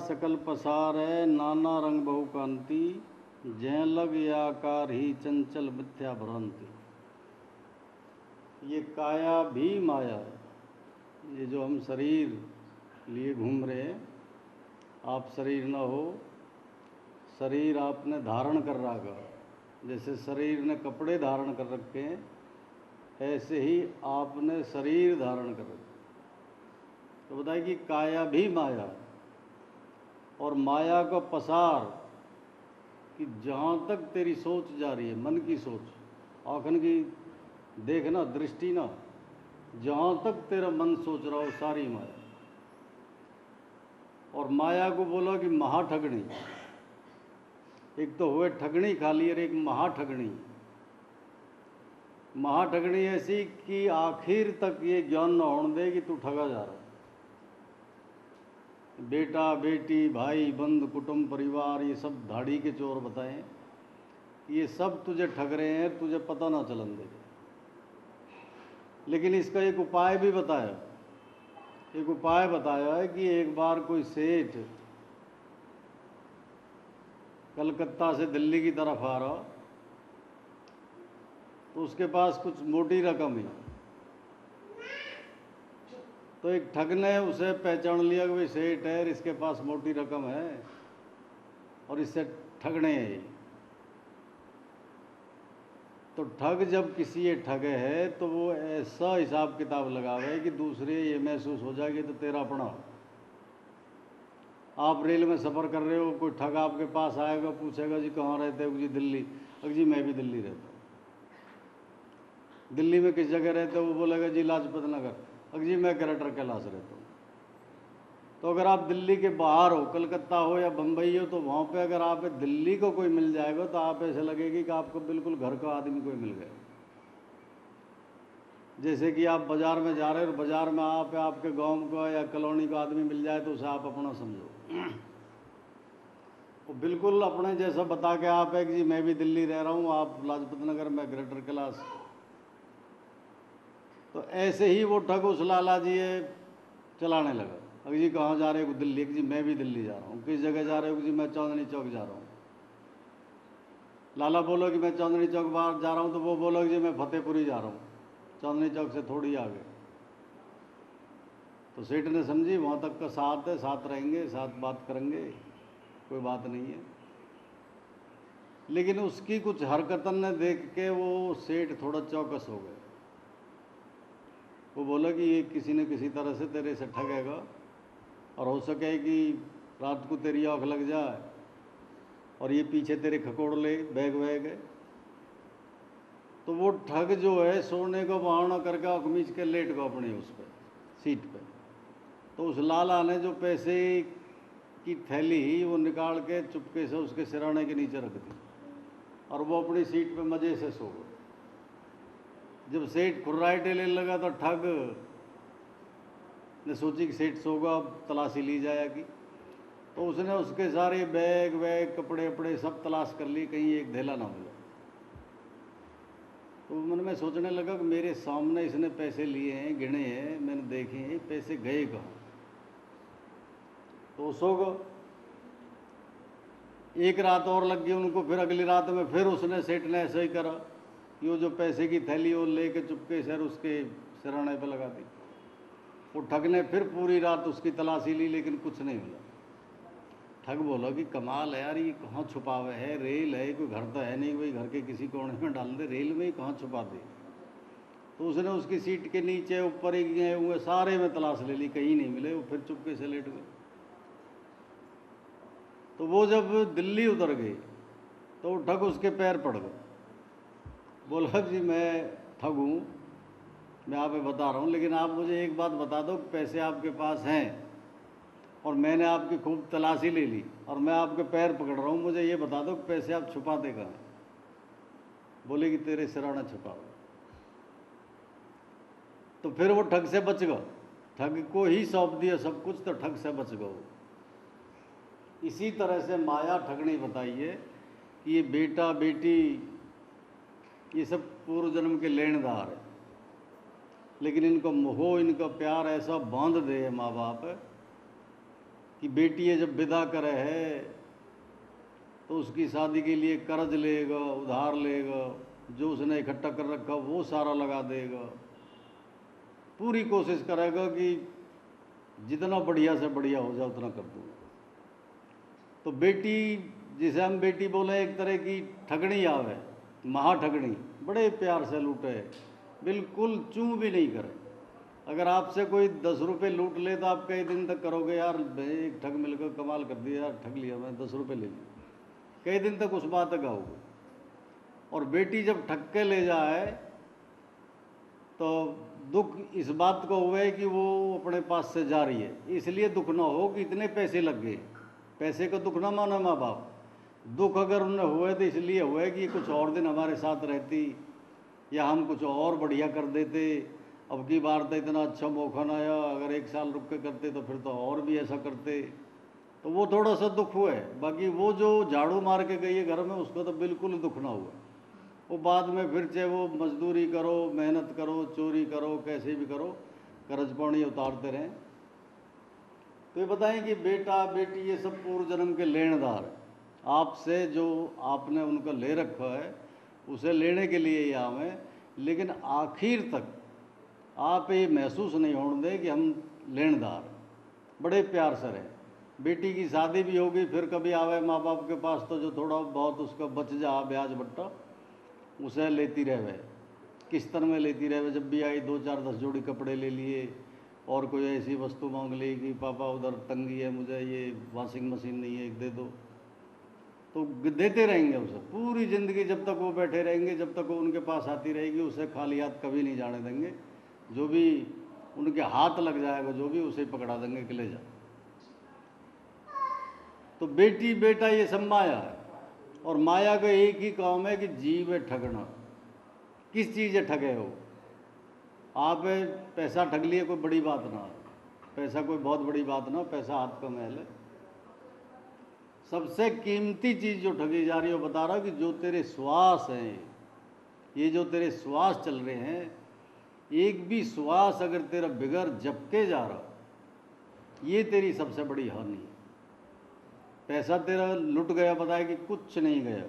सकल पसार है, नाना रंग बहु कांति, जय लग आकार ही चंचल मिथ्या भ्रांति। ये काया भी माया है। ये जो हम शरीर लिए घूम रहे हैं, आप शरीर न हो, शरीर आपने धारण कर रखा। जैसे शरीर ने कपड़े धारण कर रखे हैं, ऐसे ही आपने शरीर धारण कर रखा। तो बताइए कि काया भी माया है, और माया का पसार कि जहाँ तक तेरी सोच जा रही है, मन की सोच, आँखन की देखना, दृष्टि ना, जहाँ तक तेरा मन सोच रहा हो सारी माया। और माया को बोला कि महाठगणी। एक तो हुए ठगनी खाली और एक महाठगनी। महाठगनी ऐसी कि आखिर तक ये ज्ञान न होने दे कि तू ठगा जा रहा है। बेटा बेटी भाई बंद कुटुंब परिवार ये सब धाड़ी के चोर बताएं, ये सब तुझे ठग रहे हैं, तुझे पता ना चलन दे। लेकिन इसका एक उपाय भी बताया। एक उपाय बताया है कि एक बार कोई सेठ कलकत्ता से दिल्ली की तरफ आ रहा, तो उसके पास कुछ मोटी रकम है। तो एक ठग ने उसे पहचान लिया कि भाई सेठ है, इसके पास मोटी रकम है और इससे ठगने हैं। तो ठग जब किसी ये ठगे है तो वो ऐसा हिसाब किताब लगावे कि दूसरे ये महसूस हो जाए कि तो तेरा अपना। आप रेल में सफ़र कर रहे हो, कोई ठग आपके पास आएगा, पूछेगा जी कहाँ रहते हो? जी दिल्ली। अगर जी मैं भी दिल्ली रहता हूँ। दिल्ली में किस जगह रहते हो? वो बोलेगा जी लाजपत नगर। अगर जी मैं ग्रेटर कैलाश रहता हूँ। तो अगर आप दिल्ली के बाहर हो, कलकत्ता हो या बम्बई हो, तो वहाँ पे अगर आप दिल्ली को कोई मिल जाएगा तो आप ऐसे लगेगी कि आपको बिल्कुल घर का आदमी कोई मिल गया। जैसे कि आप बाज़ार में जा रहे हो और बाज़ार में आपके गांव का या कॉलोनी का आदमी मिल जाए तो उसे आप अपना समझो। वो बिल्कुल अपने जैसा बता के आप है कि जी मैं भी दिल्ली रह रहा हूँ, आप लाजपत नगर में ग्रेटर कैलाश। तो ऐसे ही वो ठग उस लाला जी चलाने लगा। अगर जी कहाँ जा रहे हो? दिल्ली। जी मैं भी दिल्ली जा रहा हूँ। किस जगह जा रहे हो? जी मैं चांदनी चौक जा रहा हूँ। लाला बोलो कि मैं चांदनी चौक बाहर जा रहा हूँ, तो वो बोलो कि जी मैं फतेहपुरी जा रहा हूँ, चांदनी चौक से थोड़ी आगे। तो सेठ ने समझी वहाँ तक का साथ है, साथ रहेंगे, साथ बात करेंगे, कोई बात नहीं है। लेकिन उसकी कुछ हरकतन ने देख के वो सेठ थोड़ा चौकस हो गए। वो बोला कि ये किसी न किसी तरह से तेरे से ठगेगा, और हो सके कि रात को तेरी आँख लग जाए और ये पीछे तेरे खकोड़ ले बैग वैग है। तो वो ठग जो है सोने को बहाना करके आँख मीच के लेट गया अपनी उस पर सीट पे। तो उस लाला ने जो पैसे की थैली वो निकाल के चुपके से उसके सिराने के नीचे रख दी और वो अपनी सीट पे मज़े से सो गए। जब सेठ खुर्राटे लेने लगा तो ठग ने सोची कि सेठ सोगा, अब तलाशी ली जाएगी। तो उसने उसके सारे बैग वैग कपड़े वपड़े सब तलाश कर लिए, कहीं एक धेला ना मिला। तो मन में सोचने लगा कि मेरे सामने इसने पैसे लिए हैं, गिने हैं, मैंने देखे हैं, पैसे गए कहाँ? तो सो गए। एक रात और लग गई उनको। फिर अगली रात में फिर उसने सेठ ने ऐसे ही करा कि वो जो पैसे की थैली वो लेके चुपके से उसके सिराने पे लगा दी। वो ठग ने फिर पूरी रात उसकी तलाशी ली, लेकिन कुछ नहीं मिला। ठग बोला कि कमाल है यार, ये कहाँ छुपावे है? रेल है, कोई घर तो है नहीं, वही घर के किसी कोने में डाल दे, रेल में ही कहाँ छुपा दे। तो उसने उसकी सीट के नीचे ऊपर ही गए हुए सारे में तलाश ले ली, कहीं नहीं मिले। वो फिर चुपके से लेट गए। तो वो जब दिल्ली उतर गई तो वो ठग उसके पैर पड़ गए। बोला जी मैं ठग हूँ, मैं आप बता रहा हूँ, लेकिन आप मुझे एक बात बता दो, पैसे आपके पास हैं और मैंने आपकी खूब तलाशी ले ली और मैं आपके पैर पकड़ रहा हूँ, मुझे ये बता दो पैसे आप छुपाते कहाँ? बोले कि तेरे सिराना छुपाओ। तो फिर वो ठग से बच गया। ठग को ही सौंप दिया सब कुछ, तो ठग से बच गया। इसी तरह से माया ठगनी बताइए कि ये बेटा बेटी ये सब पूर्व जन्म के लेनदार है, लेकिन इनको मोह, इनका प्यार ऐसा बांध दे माँ बाप कि बेटी जब विदा करे है तो उसकी शादी के लिए कर्ज लेगा, उधार लेगा, जो उसने इकट्ठा कर रखा वो सारा लगा देगा, पूरी कोशिश करेगा कि जितना बढ़िया से बढ़िया हो जाए उतना कर दूँगा। तो बेटी, जिसे हम बेटी बोले, एक तरह की ठगनी आवे, महाठगनी, बड़े प्यार से लूटे, बिल्कुल चूं भी नहीं करे। अगर आपसे कोई 10 रुपये लूट ले तो आप कई दिन तक करोगे यार एक ठग मिलकर कमाल कर दिया यार, ठग लिया, मैं 10 रुपये ले लिए, कई दिन तक उस बात तक आओगे। और बेटी जब ठग के ले जाए तो दुख इस बात को हुए कि वो अपने पास से जा रही है, इसलिए दुख ना हो कि इतने पैसे लग गए। पैसे का दुख ना माना माँ बाप, दुख अगर उन्हें हुए तो इसलिए हुए कि कुछ और दिन हमारे साथ रहती या हम कुछ और बढ़िया कर देते, अब की बार तो इतना अच्छा मौका ना आया, अगर 1 साल रुक के करते तो फिर तो और भी ऐसा करते। तो वो थोड़ा सा दुख हुआ है। बाकी वो जो झाड़ू मार के गई है घर में, उसको तो बिल्कुल दुख ना हुआ। वो बाद में फिर चाहे वो मजदूरी करो, मेहनत करो, चोरी करो, कैसे भी करो, कर्ज पानी उतारते रहें। तो ये बताएं कि बेटा बेटी ये सब पूर्व जन्म के लेनदार है, आपसे जो आपने उनका ले रखा है उसे लेने के लिए यहाँ में। लेकिन आखिर तक आप ये महसूस नहीं होने दें कि हम लेनदार, बड़े प्यार से रहें। बेटी की शादी भी होगी, फिर कभी आवे माँ बाप के पास तो जो थोड़ा बहुत उसका बच जा ब्याज बट्टा, उसे लेती रहे, किस्तर में लेती रहे। जब भी आई 2-4-10 जोड़ी कपड़े ले लिए और कोई ऐसी वस्तु मांग ली कि पापा उधर तंगी है, मुझे ये वॉशिंग मशीन नहीं है, एक दे दो, तो देते रहेंगे उसे पूरी ज़िंदगी। जब तक वो बैठे रहेंगे, जब तक वो उनके पास आती रहेगी, उसे खाली हाथ कभी नहीं जाने देंगे। जो भी उनके हाथ लग जाएगा, जो भी, उसे पकड़ा देंगे कि ले जा। तो बेटी बेटा ये सब माया है, और माया का एक ही काम है कि जीव है ठगना। किस चीज़ है ठगे हो आप? पैसा ठग लिए, कोई बड़ी बात ना, पैसा कोई बहुत बड़ी बात ना, पैसा हाथ का मैल है। सबसे कीमती चीज़ जो ठगी जा रही है, बता रहा कि जो तेरे श्वास हैं, ये जो तेरे श्वास चल रहे हैं, एक भी श्वास अगर तेरा बिगड़ झपके जा रहा, ये तेरी सबसे बड़ी हानि है। पैसा तेरा लुट गया, बताए कि कुछ नहीं गया।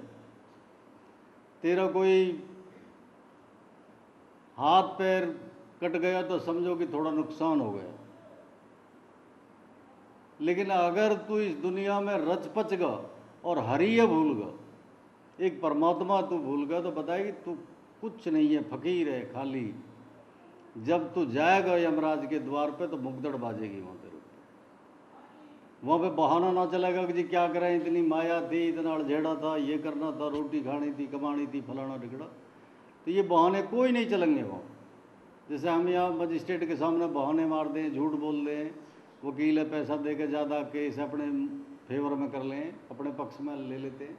तेरा कोई हाथ पैर कट गया तो समझो कि थोड़ा नुकसान हो गया। लेकिन अगर तू इस दुनिया में रच पच गा और हरिय भूल गा, एक परमात्मा तू भूल गया, तो बताए कि तू कुछ नहीं है, फकीर है, खाली। जब तू जाएगा यमराज के द्वार पे तो मुगदड़ बाजेगी वहाँ तेरे ऊपर। वहाँ पे बहाना ना चलेगा कि जी क्या करें, इतनी माया थी, इतना अड़झेड़ा था, ये करना था, रोटी खानी थी, कमानी थी, फलाना टिकड़ा। तो ये बहाने कोई नहीं चलेंगे वहाँ। जैसे हम यहाँ मजिस्ट्रेट के सामने बहाने मार दें, झूठ बोल दें, वकील है पैसा दे के ज़्यादा केस अपने फेवर में कर लें, अपने पक्ष में ले लेते हैं।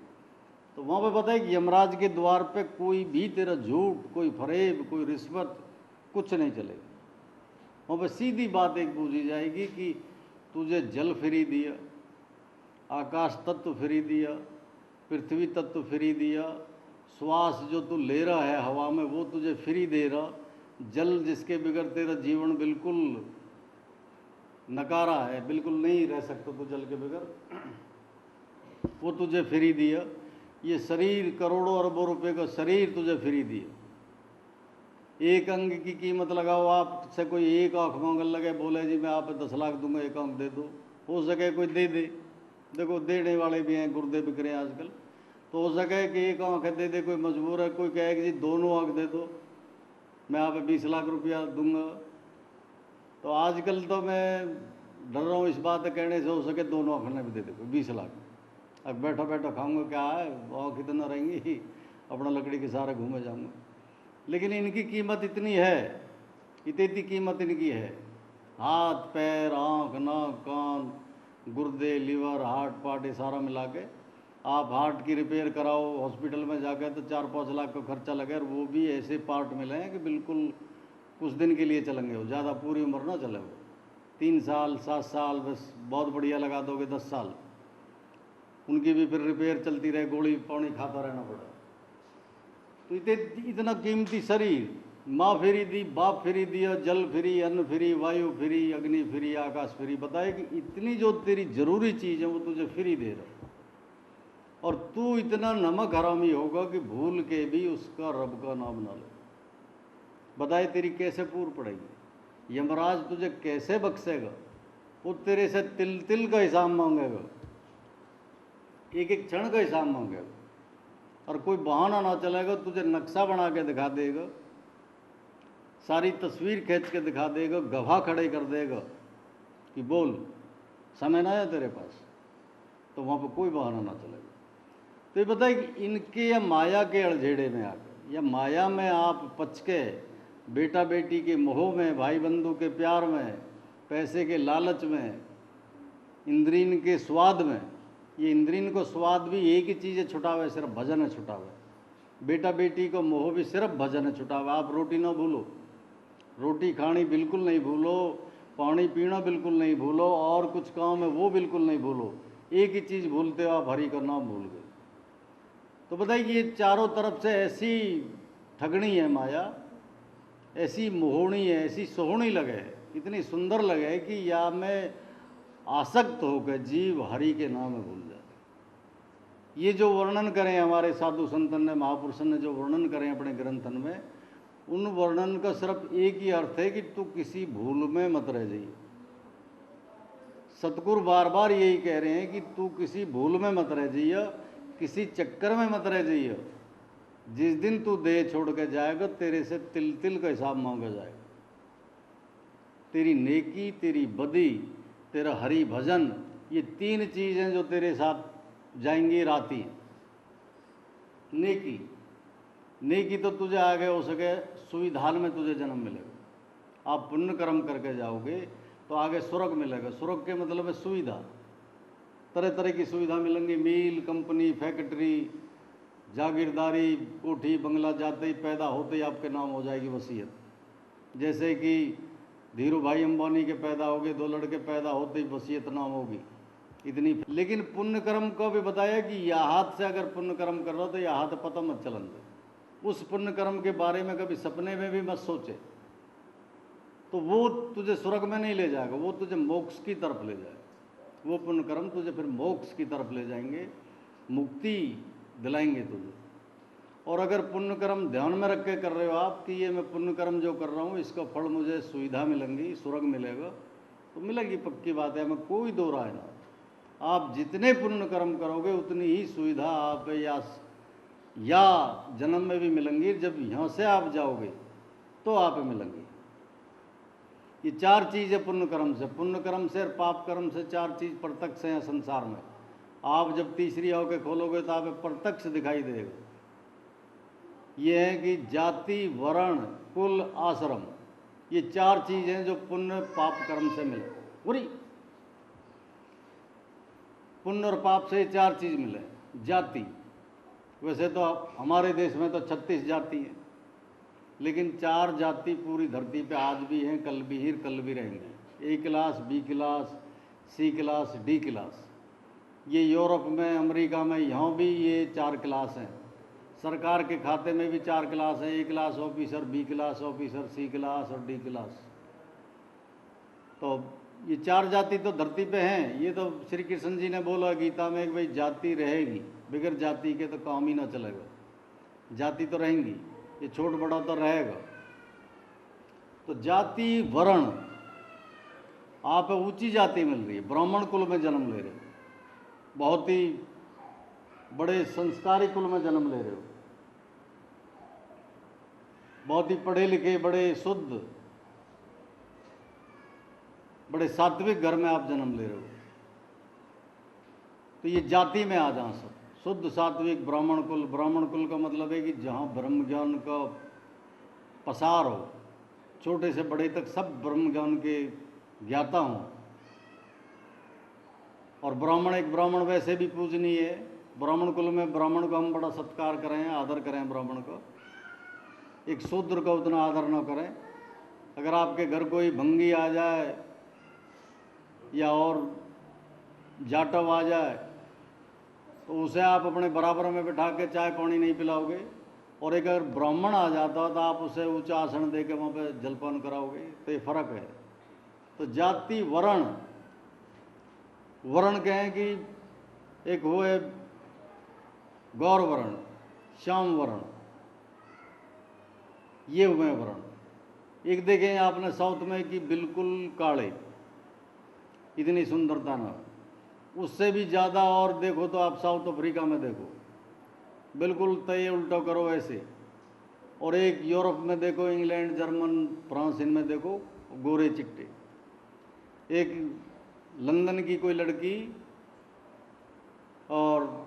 तो वहाँ पे पता है कि यमराज के द्वार पे कोई भी तेरा झूठ, कोई फरेब, कोई रिश्वत, कुछ नहीं चलेगा। वहाँ पे सीधी बात एक पूछी जाएगी कि तुझे जल फ्री दिया, आकाश तत्व फ्री दिया, पृथ्वी तत्व फ्री दिया, श्वास जो तू ले रहा है हवा में वो तुझे फ्री दे रहा, जल जिसके बगैर तेरा जीवन बिल्कुल नकारा है, बिल्कुल नहीं रह सकता तो जल के बगैर, वो तुझे फ्री दिया। ये शरीर, करोड़ों अरबों रुपए का शरीर तुझे फ्री दिया। एक अंग की कीमत लगाओ, आपसे कोई एक आँख मांगने लगे, बोले जी मैं आप 10 लाख दूंगा, एक आँख दे दो, हो सके कोई दे दे। देखो देने वाले भी हैं, गुर्दे बिक रहे हैं आजकल। तो हो सके कि एक आँख दे दे, कोई मजबूर है, कोई कहे कि जी दोनों आँख दे दो, मैं आप 20 लाख रुपया दूंगा। तो आजकल तो मैं डर रहा हूँ इस बात कहने से, हो सके दोनों आँख भी दे दे 20 लाख। अब बैठा बैठा खाऊंगा क्या है, आँख इतना रहेंगी, अपना लकड़ी के सहारे घूमे जाऊँगा। लेकिन इनकी कीमत इतनी है, इतनी कीमत इनकी है। हाथ पैर, आँख, नाक, कान, गुर्दे, लीवर, हार्ट पार्ट, ये सारा मिला के आप हार्ट की रिपेयर कराओ हॉस्पिटल में जाकर तो 4-5 लाख का खर्चा लगे, और वो भी ऐसे पार्ट मिले हैं कि बिल्कुल कुछ दिन के लिए चलेंगे, वो ज़्यादा पूरी उम्र ना चले। वो 3 साल 7 साल बस बहुत बढ़िया लगा दोगे 10 साल, उनकी भी फिर रिपेयर चलती रहे, गोली पानी खाता रहना पड़ा। तो इतना कीमती शरीर माँ फ्री दी, बाप फ्री दिया, जल फ्री, अन्न फ्री, वायु फ्री, अग्नि फ्री, आकाश फ्री। बताए कि इतनी जो तेरी जरूरी चीज़ है वो तुझे फ्री दे रहा है, और तू इतना नमक हरामी होगा कि भूल के भी उसका रब का नाम ना ले। बताए तेरी कैसे पूर पड़ेगी? यमराज तुझे कैसे बख्शेगा? वो तेरे से तिल तिल का हिसाब मांगेगा, एक एक क्षण का हिसाब मांगेगा, और कोई बहाना ना चलेगा, तुझे नक्शा बना के दिखा देगा, सारी तस्वीर खींच के दिखा देगा, गवाह खड़े कर देगा कि बोल, समय ना है तेरे पास, तो वहाँ पर कोई बहाना ना चलेगा। तो ये बताए कि इनके या माया के अड़झेड़े में आकर, या माया में आप पच के, बेटा बेटी के मोह में, भाई बंधु के प्यार में, पैसे के लालच में, इंद्रियन के स्वाद में, ये इंद्रियन को स्वाद भी एक ही चीज़ है छुटावे, सिर्फ भजन है छुटावे। बेटा बेटी को मोह भी सिर्फ भजन है छुटावे। आप रोटी ना भूलो, रोटी खानी बिल्कुल नहीं भूलो, पानी पीना बिल्कुल नहीं भूलो, और कुछ काम है वो बिल्कुल नहीं भूलो, एक ही चीज़ भूलते हो आप, हरि का नाम भूल गए। तो बताइए ये चारों तरफ से ऐसी ठगनी है माया, ऐसी मोहनी है, ऐसी सोहनी लगे, इतनी सुंदर लगे कि या में आसक्त होकर जीव हरि के नाम में भूल जाए। ये जो वर्णन करें हमारे साधु संतन ने, महापुरुषन ने जो वर्णन करें अपने ग्रंथन में, उन वर्णन का सिर्फ एक ही अर्थ है कि तू किसी भूल में मत रह जाइए। सतगुरु बार बार यही कह रहे हैं कि तू किसी भूल में मत रह जाइए, किसी चक्कर में मत रह जाइए। जिस दिन तू देह छोड़ के जाएगा, तेरे से तिल तिल का हिसाब मांगा जाएगा। तेरी नेकी, तेरी बदी, तेरा हरि भजन, ये तीन चीज़ें जो तेरे साथ जाएंगी राती। नेकी, नेकी तो तुझे आगे हो सके सुविधान में तुझे जन्म मिलेगा। आप पुण्य कर्म करके जाओगे तो आगे स्वर्ग मिलेगा। स्वर्ग के मतलब है सुविधा, तरह तरह की सुविधा मिलेंगी, मिल, कंपनी, फैक्ट्री, जागीरदारी, कोठी बंगला, जाते ही पैदा होते ही आपके नाम हो जाएगी वसीयत। जैसे कि धीरू भाई अंबानी के पैदा हो गए, 2 लड़के पैदा होते ही वसीयत नाम होगी इतनी। लेकिन पुण्य कर्म को भी बताया कि यह हाथ से अगर पुण्य कर्म कर रहा हो तो यह हाथ पता मत चलन दे। उस पुण्य कर्म के बारे में कभी सपने में भी मत सोचे, तो वो तुझे स्वर्ग में नहीं ले जाएगा, वो तुझे मोक्ष की तरफ ले जाएगा। वो पुण्य कर्म तुझे फिर मोक्ष की तरफ ले जाएंगे, मुक्ति दिलाएंगे तुझे। और अगर पुण्य कर्म ध्यान में रख के कर रहे हो आप कि ये मैं पुण्य कर्म जो कर रहा हूँ इसका फल मुझे सुविधा मिलेंगी, स्वर्ग मिलेगा, तो मिलेगी, पक्की बात है, हमें कोई दो राय ना। आप जितने पुण्य कर्म करोगे उतनी ही सुविधा आप या जन्म में भी मिलेंगी, जब यहाँ से आप जाओगे तो आप मिलेंगी। ये 4 चीज़ है पुण्य कर्म से। पुण्य कर्म से और पाप कर्म से 4 चीज़ प्रत्यक्ष हैं संसार में। आप जब तीसरी आँख के खोलोगे तो आप प्रत्यक्ष दिखाई देगा। ये है कि जाति, वर्ण, कुल, आश्रम, ये 4 चीज़ें जो पुण्य पाप कर्म से मिले। पूरी पुण्य और पाप से 4 चीज़ मिले। जाति, वैसे तो हमारे देश में तो 36 जाति हैं, लेकिन 4 जाति पूरी धरती पे आज भी हैं, कल भी रहेंगे। A class, B class, C class, D class. ये यूरोप में, अमेरिका में, यहाँ भी ये 4 क्लास हैं। सरकार के खाते में भी 4 क्लास हैं, A class officer, B class officer, C class और D क्लास। तो ये 4 जाति तो धरती पे हैं। ये तो श्री कृष्ण जी ने बोला गीता में कि भाई जाति रहेगी, बगैर जाति के तो काम ही ना चलेगा। जाति तो रहेंगी, ये छोट बड़ा तो रहेगा। तो जाति, वर्ण, आप ऊंची जाति मिल रही है, ब्राह्मण कुल में जन्म ले रहे हो, बहुत ही बड़े संस्कारी कुल में जन्म ले रहे हो, बहुत ही पढ़े लिखे, बड़े शुद्ध, बड़े सात्विक घर में आप जन्म ले रहे हो। तो ये जाति में आ जाओ सब, शुद्ध सात्विक ब्राह्मण कुल। ब्राह्मण कुल का मतलब है कि जहाँ ब्रह्म ज्ञान का पसार हो, छोटे से बड़े तक सब ब्रह्म ज्ञान के ज्ञाता हों। और ब्राह्मण, एक ब्राह्मण वैसे भी पूजनीय है। ब्राह्मण कुल में ब्राह्मण को हम बड़ा सत्कार करें, आदर करें ब्राह्मण को। एक शूद्र का उतना आदर न करें। अगर आपके घर कोई भंगी आ जाए या और जाटव आ जाए तो उसे आप अपने बराबर में बिठा के चाय पानी नहीं पिलाओगे, और एक अगर ब्राह्मण आ जाता हो तो आप उसे ऊंचा आसन दे के वहाँ पे जलपान कराओगे, तो ये फर्क है। तो जाति वर्ण, वर्ण कहें कि एक वो है गौर वर्ण, श्याम वर्ण, ये हुए वर्ण। एक देखें आपने साउथ में कि बिल्कुल काले, इतनी सुंदरता ना, उससे भी ज़्यादा और देखो तो आप साउथ अफ्रीका में देखो, बिल्कुल तय उल्टा करो ऐसे। और एक यूरोप में देखो, इंग्लैंड, जर्मन, फ्रांस, इनमें देखो गोरे चिट्टे। एक लंदन की कोई लड़की और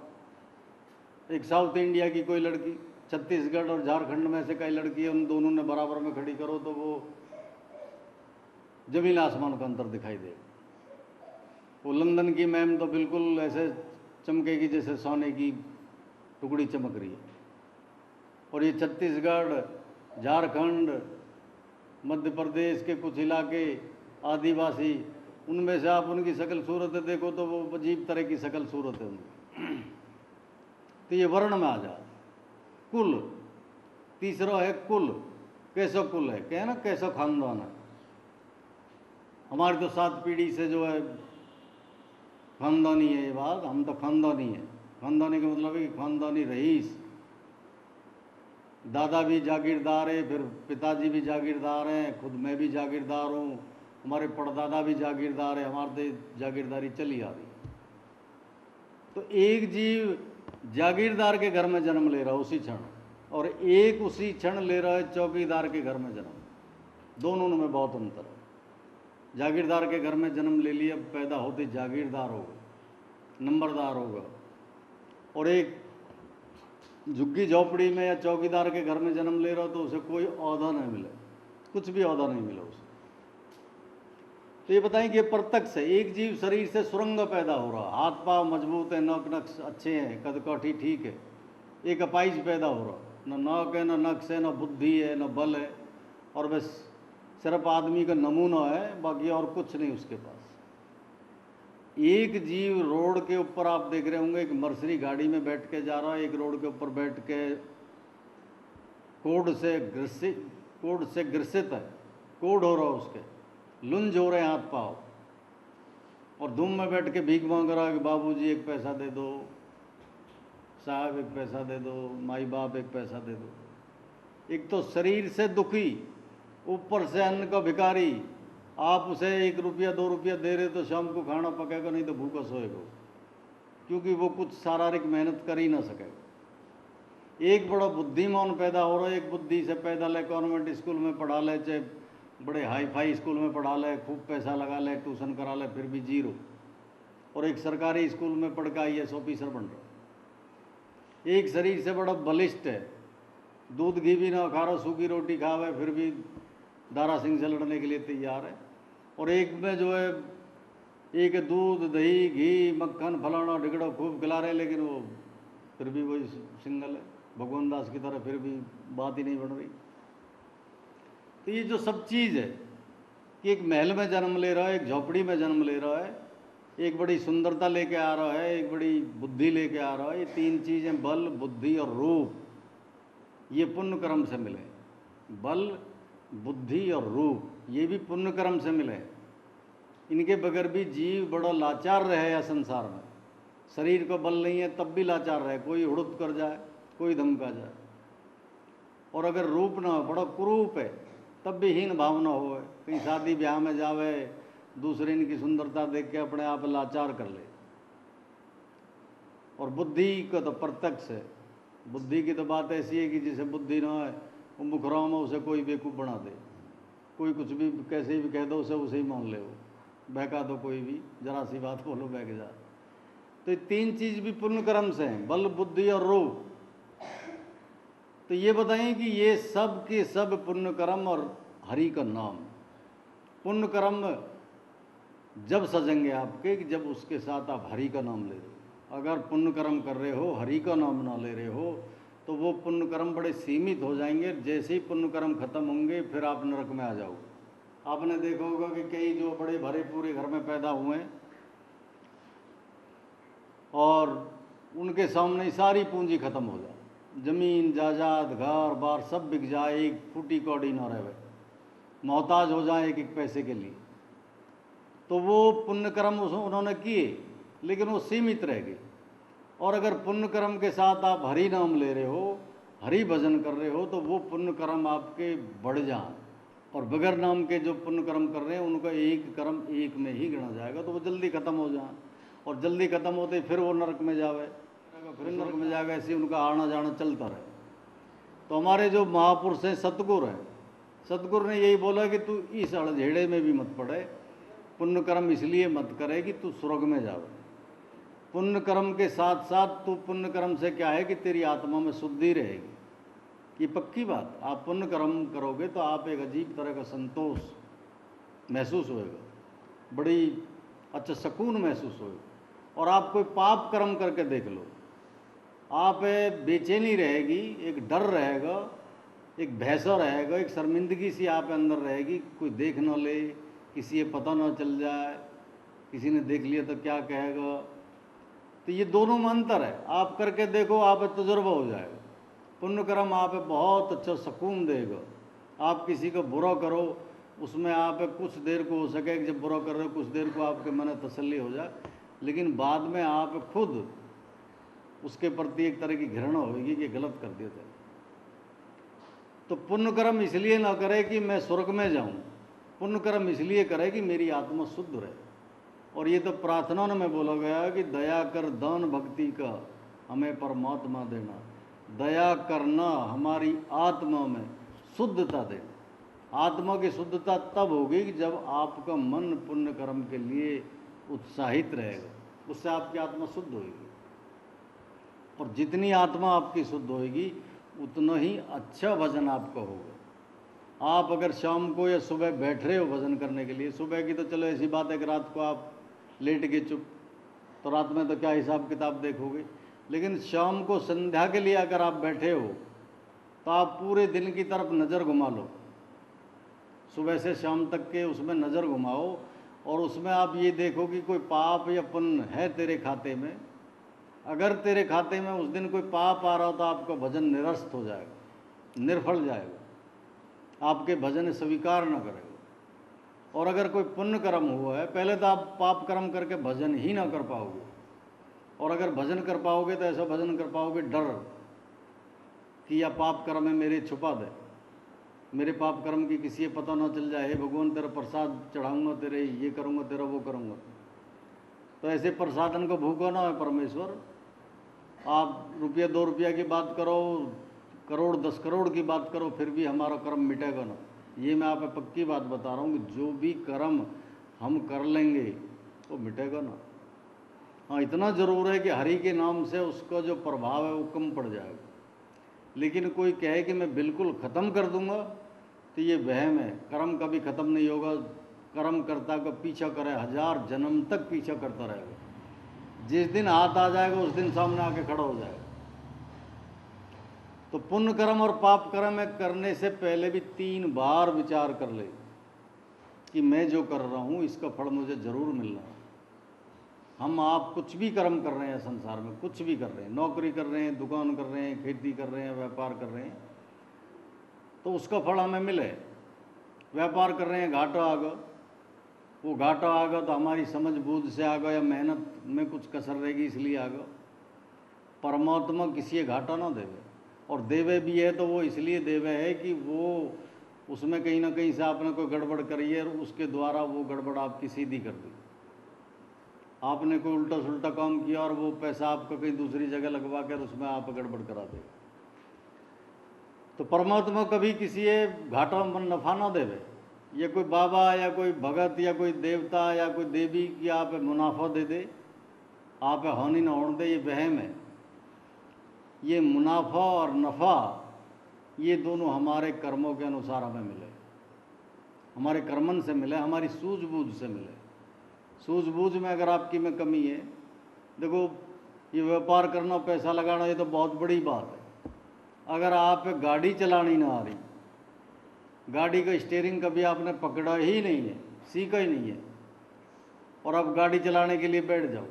एक साउथ इंडिया की कोई लड़की, छत्तीसगढ़ और झारखंड में से कई लड़की है, उन दोनों ने बराबर में खड़ी करो तो वो जमीन आसमान का अंतर दिखाई देगा। वो लंदन की मैम तो बिल्कुल ऐसे चमकेगी जैसे सोने की टुकड़ी चमक रही है। और ये छत्तीसगढ़, झारखंड, मध्य प्रदेश के कुछ इलाके आदिवासी, उनमें से आप उनकी शक्ल सूरत देखो तो वो अजीब तरह की शक्ल सूरत है उनकी। तो ये वर्ण में आ जा। कुल, तीसरा है कुल, कैसो कुल है, कहे ना कैसो खानदान है। हमारी तो 7 पीढ़ी से जो है खानदानी है ये बात, हम तो खानदानी है। खानदानी का मतलब है कि खानदानी रईस, दादा भी जागीरदार है, फिर पिताजी भी जागीरदार हैं, खुद मैं भी जागीरदार हूँ, हमारे परदादा भी जागीरदार है, हमारे तो जागीरदारी चली आ रही। तो एक जीव जागीरदार के घर में जन्म ले रहा है उसी क्षण, और एक उसी क्षण ले रहा है चौकीदार के घर में जन्म। दोनों में बहुत अंतर है। जागीरदार के घर में जन्म ले लिया, पैदा होते जागीरदार होगा, नंबरदार होगा। और एक झुग्गी झोपड़ी में या चौकीदार के घर में जन्म ले रहा हो तो उसे कोई औहदा नहीं मिले, कुछ भी औहदा नहीं मिला उसे। तो ये बताएं कि प्रत्यक्ष है, एक जीव शरीर से सुरंग पैदा हो रहा, हाथ पाँव मजबूत है, नौक नक्श अच्छे हैं, कदकाठी ठीक है। एक अपाइज पैदा हो रहा, न नौक है, न नक्श है, न बुद्धि है, न बल है, और बस सिर्फ आदमी का नमूना है, बाकी और कुछ नहीं उसके पास। एक जीव रोड के ऊपर आप देख रहे होंगे, एक मर्सरी गाड़ी में बैठ के जा रहा है, एक रोड के ऊपर बैठ के कोड से ग्रसित है, कोड हो रहा है उसके, लुंज हो रहे हैं हाथ पाँव, और धूम में बैठ के भीख मांग रहा है कि बाबूजी एक पैसा दे दो, साहब एक पैसा दे दो, माई बाप एक पैसा दे दो। एक तो शरीर से दुखी, ऊपर से अन्न का भिखारी। आप उसे 1 रुपया 2 रुपया दे रहे तो शाम को खाना पकेगा, नहीं तो भूखा सोएगा, क्योंकि वो कुछ शारीरिक मेहनत कर ही ना सकेगा। एक बड़ा बुद्धिमान पैदा हो रहा है, एक बुद्धि से पैदा ले, कॉन्वेंट स्कूल में पढ़ा ले, चाहे बड़े हाई फाई स्कूल में पढ़ा ले, खूब पैसा लगा ले, ट्यूशन करा ले, फिर भी जीरो। और एक सरकारी स्कूल में पढ़ के IAS ऑफिसर बन रहा। एक शरीर से बड़ा बलिष्ठ है, दूध घी भी ना खा रहा, सूखी रोटी खावे, फिर भी दारा सिंह से लड़ने के लिए तैयार है। और एक में जो है, एक दूध दही घी मक्खन फलाना ढिकड़ा खूब खिला रहे, लेकिन वो फिर भी वही सिंगल है, भगवान दास की तरह, फिर भी बात ही नहीं बन रही। तो ये जो सब चीज़ है कि एक महल में जन्म ले रहा है, एक झोपड़ी में जन्म ले रहा है, एक बड़ी सुंदरता लेके आ रहा है, एक बड़ी बुद्धि लेके आ रहा है, ये 3 चीज़ें बल, बुद्धि और रूप, ये पुण्य कर्म से मिले। बल, बुद्धि और रूप, ये भी पुण्य कर्म से मिले। इनके बगैर भी जीव बड़ा लाचार रहे या संसार में। शरीर को बल नहीं है तब भी लाचार रहे, कोई हुड़ुत कर जाए, कोई धमका जाए। और अगर रूप ना हो, बड़ा कुरूप है, तब भी हीन भावना हो, कहीं शादी ब्याह में जावे, दूसरे इनकी सुंदरता देख के अपने आप लाचार कर ले। और बुद्धि का तो प्रत्यक्ष है। बुद्धि की तो बात ऐसी है कि जिसे बुद्धि ना है वो मुखराम में उसे कोई बेवकूफ़ बना दे, कोई कुछ भी कैसे भी कह दो उसे उसे ही मान ले, वो बहका दो, कोई भी जरा सी बात बोलो बहक जा। तो ये 3 चीज़ भी पुण्य कर्म से हैं, बल, बुद्धि और रूप। तो ये बताएं कि ये सब के सब पुण्य कर्म और हरि का नाम। पुण्य कर्म जब सजेंगे आपके कि जब उसके साथ आप हरि का नाम ले रहे हो। अगर पुण्य कर्म कर रहे हो, हरि का नाम ना ले रहे हो, तो वो पुण्य कर्म बड़े सीमित हो जाएंगे। जैसे ही पुण्य कर्म खत्म होंगे फिर आप नरक में आ जाओगे। आपने देखा होगा कि कई जो बड़े भरे पूरे घर में पैदा हुए हैं और उनके सामने सारी पूंजी खत्म हो जाए, जमीन जायदाद घर बार सब बिक जाए, एक फूटी कौड़ी ना रहे, मोहताज हो जाए एक एक पैसे के लिए, तो वो पुण्य कर्म उन्होंने किए, लेकिन वो सीमित रह गए। और अगर पुण्य कर्म के साथ आप हरि नाम ले रहे हो, हरि भजन कर रहे हो, तो वो पुण्य कर्म आपके बढ़ जाएं। और बगैर नाम के जो पुण्य कर्म कर रहे हैं उनका एक कर्म एक में ही गिना जाएगा, तो वो जल्दी खत्म हो जाए। और जल्दी खत्म होते ही फिर वो नरक में जावे, फिर नरक में जाएगा, ऐसे उनका आना जाना चलता रहे। तो हमारे जो महापुरुष हैं, सतगुरु हैं, सतगुरु ने यही बोला कि तू इस अड़झेड़े में भी मत पड़े, पुण्य कर्म इसलिए मत करे कि तू स्वर्ग में जावे। पुण्य कर्म के साथ साथ तू, पुण्य कर्म से क्या है कि तेरी आत्मा में शुद्धि रहेगी। ये पक्की बात, आप पुण्य कर्म करोगे तो आप एक अजीब तरह का संतोष महसूस होएगा, बड़ी अच्छा सुकून महसूस होएगा। और आप कोई पाप कर्म करके देख लो, आप बेचैनी रहेगी, एक डर रहेगा, एक भैंसा रहेगा, एक शर्मिंदगी सी आप अंदर रहेगी, कोई देख न ले, किसी ये पता न चल जाए, किसी ने देख लिया तो क्या कहेगा। तो ये दोनों में अंतर है, आप करके देखो, आप तजुर्बा हो जाएगा। पुण्य कर्म आप बहुत अच्छा सुकून देगा। आप किसी को बुरा करो, उसमें आप कुछ देर को हो सके कि जब बुरा कर रहे हो कुछ देर को आपके मन में तसल्ली हो जाए, लेकिन बाद में आप खुद उसके प्रति एक तरह की घृणा होगी कि गलत कर दिया जाए। तो पुण्य कर्म इसलिए ना करे कि मैं स्वर्ग में जाऊं, पुण्य कर्म इसलिए करे कि मेरी आत्मा शुद्ध रहे। और ये तो प्रार्थना में बोला गया कि दया कर दान भक्ति का हमें परमात्मा देना। दया करना हमारी आत्मा में शुद्धता देना। आत्मा की शुद्धता तब होगी कि जब आपका मन पुण्य कर्म के लिए उत्साहित रहेगा, उससे आपकी आत्मा शुद्ध होगी। और जितनी आत्मा आपकी शुद्ध होगी उतना ही अच्छा भजन आपका होगा। आप अगर शाम को या सुबह बैठ रहे हो भजन करने के लिए, सुबह की तो चलो ऐसी बात है कि रात को आप लेट के चुप, तो रात में तो क्या हिसाब किताब देखोगे, लेकिन शाम को संध्या के लिए अगर आप बैठे हो तो आप पूरे दिन की तरफ नज़र घुमा लो, सुबह से शाम तक के उसमें नज़र घुमाओ, और उसमें आप ये देखो कि कोई पाप या पुण्य है तेरे खाते में। अगर तेरे खाते में उस दिन कोई पाप आ रहा हो तो आपका भजन निरस्त हो जाएगा, निर्फल जाएगा, आपके भजन स्वीकार न करेगा। और अगर कोई पुण्य कर्म हुआ है, पहले तो आप पाप कर्म करके भजन ही ना कर पाओगे, और अगर भजन कर पाओगे तो ऐसा भजन कर पाओगे डर कि या पाप कर्म है मेरे छुपा दे, मेरे पाप कर्म की किसी पता ना चल जाए, हे भगवान तेरा प्रसाद चढ़ाऊंगा, तेरे ये करूँगा, तेरा वो करूँगा। तो ऐसे प्रसादन को भूखो ना है परमेश्वर। आप रुपया 2 रुपया की बात करो, करोड़ 10 करोड़ की बात करो, फिर भी हमारा कर्म मिटेगा ना। ये मैं आप पक्की बात बता रहा हूँ कि जो भी कर्म हम कर लेंगे वो मिटेगा ना। हाँ, इतना ज़रूर है कि हरि के नाम से उसका जो प्रभाव है वो कम पड़ जाएगा। लेकिन कोई कहे कि मैं बिल्कुल ख़त्म कर दूंगा, तो ये वहम है। कर्म कभी ख़त्म नहीं होगा। कर्म करता का पीछा करे, 1000 जन्म तक पीछा करता रहेगा। जिस दिन हाथ आ जाएगा उस दिन सामने आके खड़ा हो जाएगा। तो पुण्य कर्म और पाप कर्म करने से पहले भी 3 बार विचार कर ले कि मैं जो कर रहा हूँ इसका फल मुझे ज़रूर मिलना है। हम आप कुछ भी कर्म कर रहे हैं संसार में, कुछ भी कर रहे हैं, नौकरी कर रहे हैं, दुकान कर रहे हैं, खेती कर रहे हैं, व्यापार कर रहे हैं, तो उसका फल हमें मिले। व्यापार कर रहे हैं, घाटा आ गया, वो घाटा आ गया तो हमारी समझ बूझ से आ गया या मेहनत में कुछ कसर रहेगी इसलिए आ गया। परमात्मा किसी घाटा ना देवे, और देवे भी है तो वो इसलिए देवे है कि वो उसमें कहीं ना कहीं से आपने कोई गड़बड़ करी है और उसके द्वारा वो गड़बड़ आपकी सीधी कर दी। आपने कोई उल्टा सुल्टा काम किया और वो पैसा आपका कहीं दूसरी जगह लगवा कर उसमें आप गड़बड़ करा दे। तो परमात्मा कभी किसी घाटा नफा ना देवे। ये कोई बाबा या कोई भगत या कोई देवता या कोई देवी की आप मुनाफा दे दे, आप हानि ना होने दे, ये वहम है। ये मुनाफा और नफ़ा ये दोनों हमारे कर्मों के अनुसार हमें मिले, हमारे कर्मन से मिले, हमारी सूझबूझ से मिले। सूझबूझ में अगर आपकी में कमी है, देखो ये व्यापार करना, पैसा लगाना, ये तो बहुत बड़ी बात है। अगर आप गाड़ी चलानी ना आ रही, गाड़ी का स्टीयरिंग कभी आपने पकड़ा ही नहीं है, सीखा ही नहीं है, और आप गाड़ी चलाने के लिए बैठ जाओ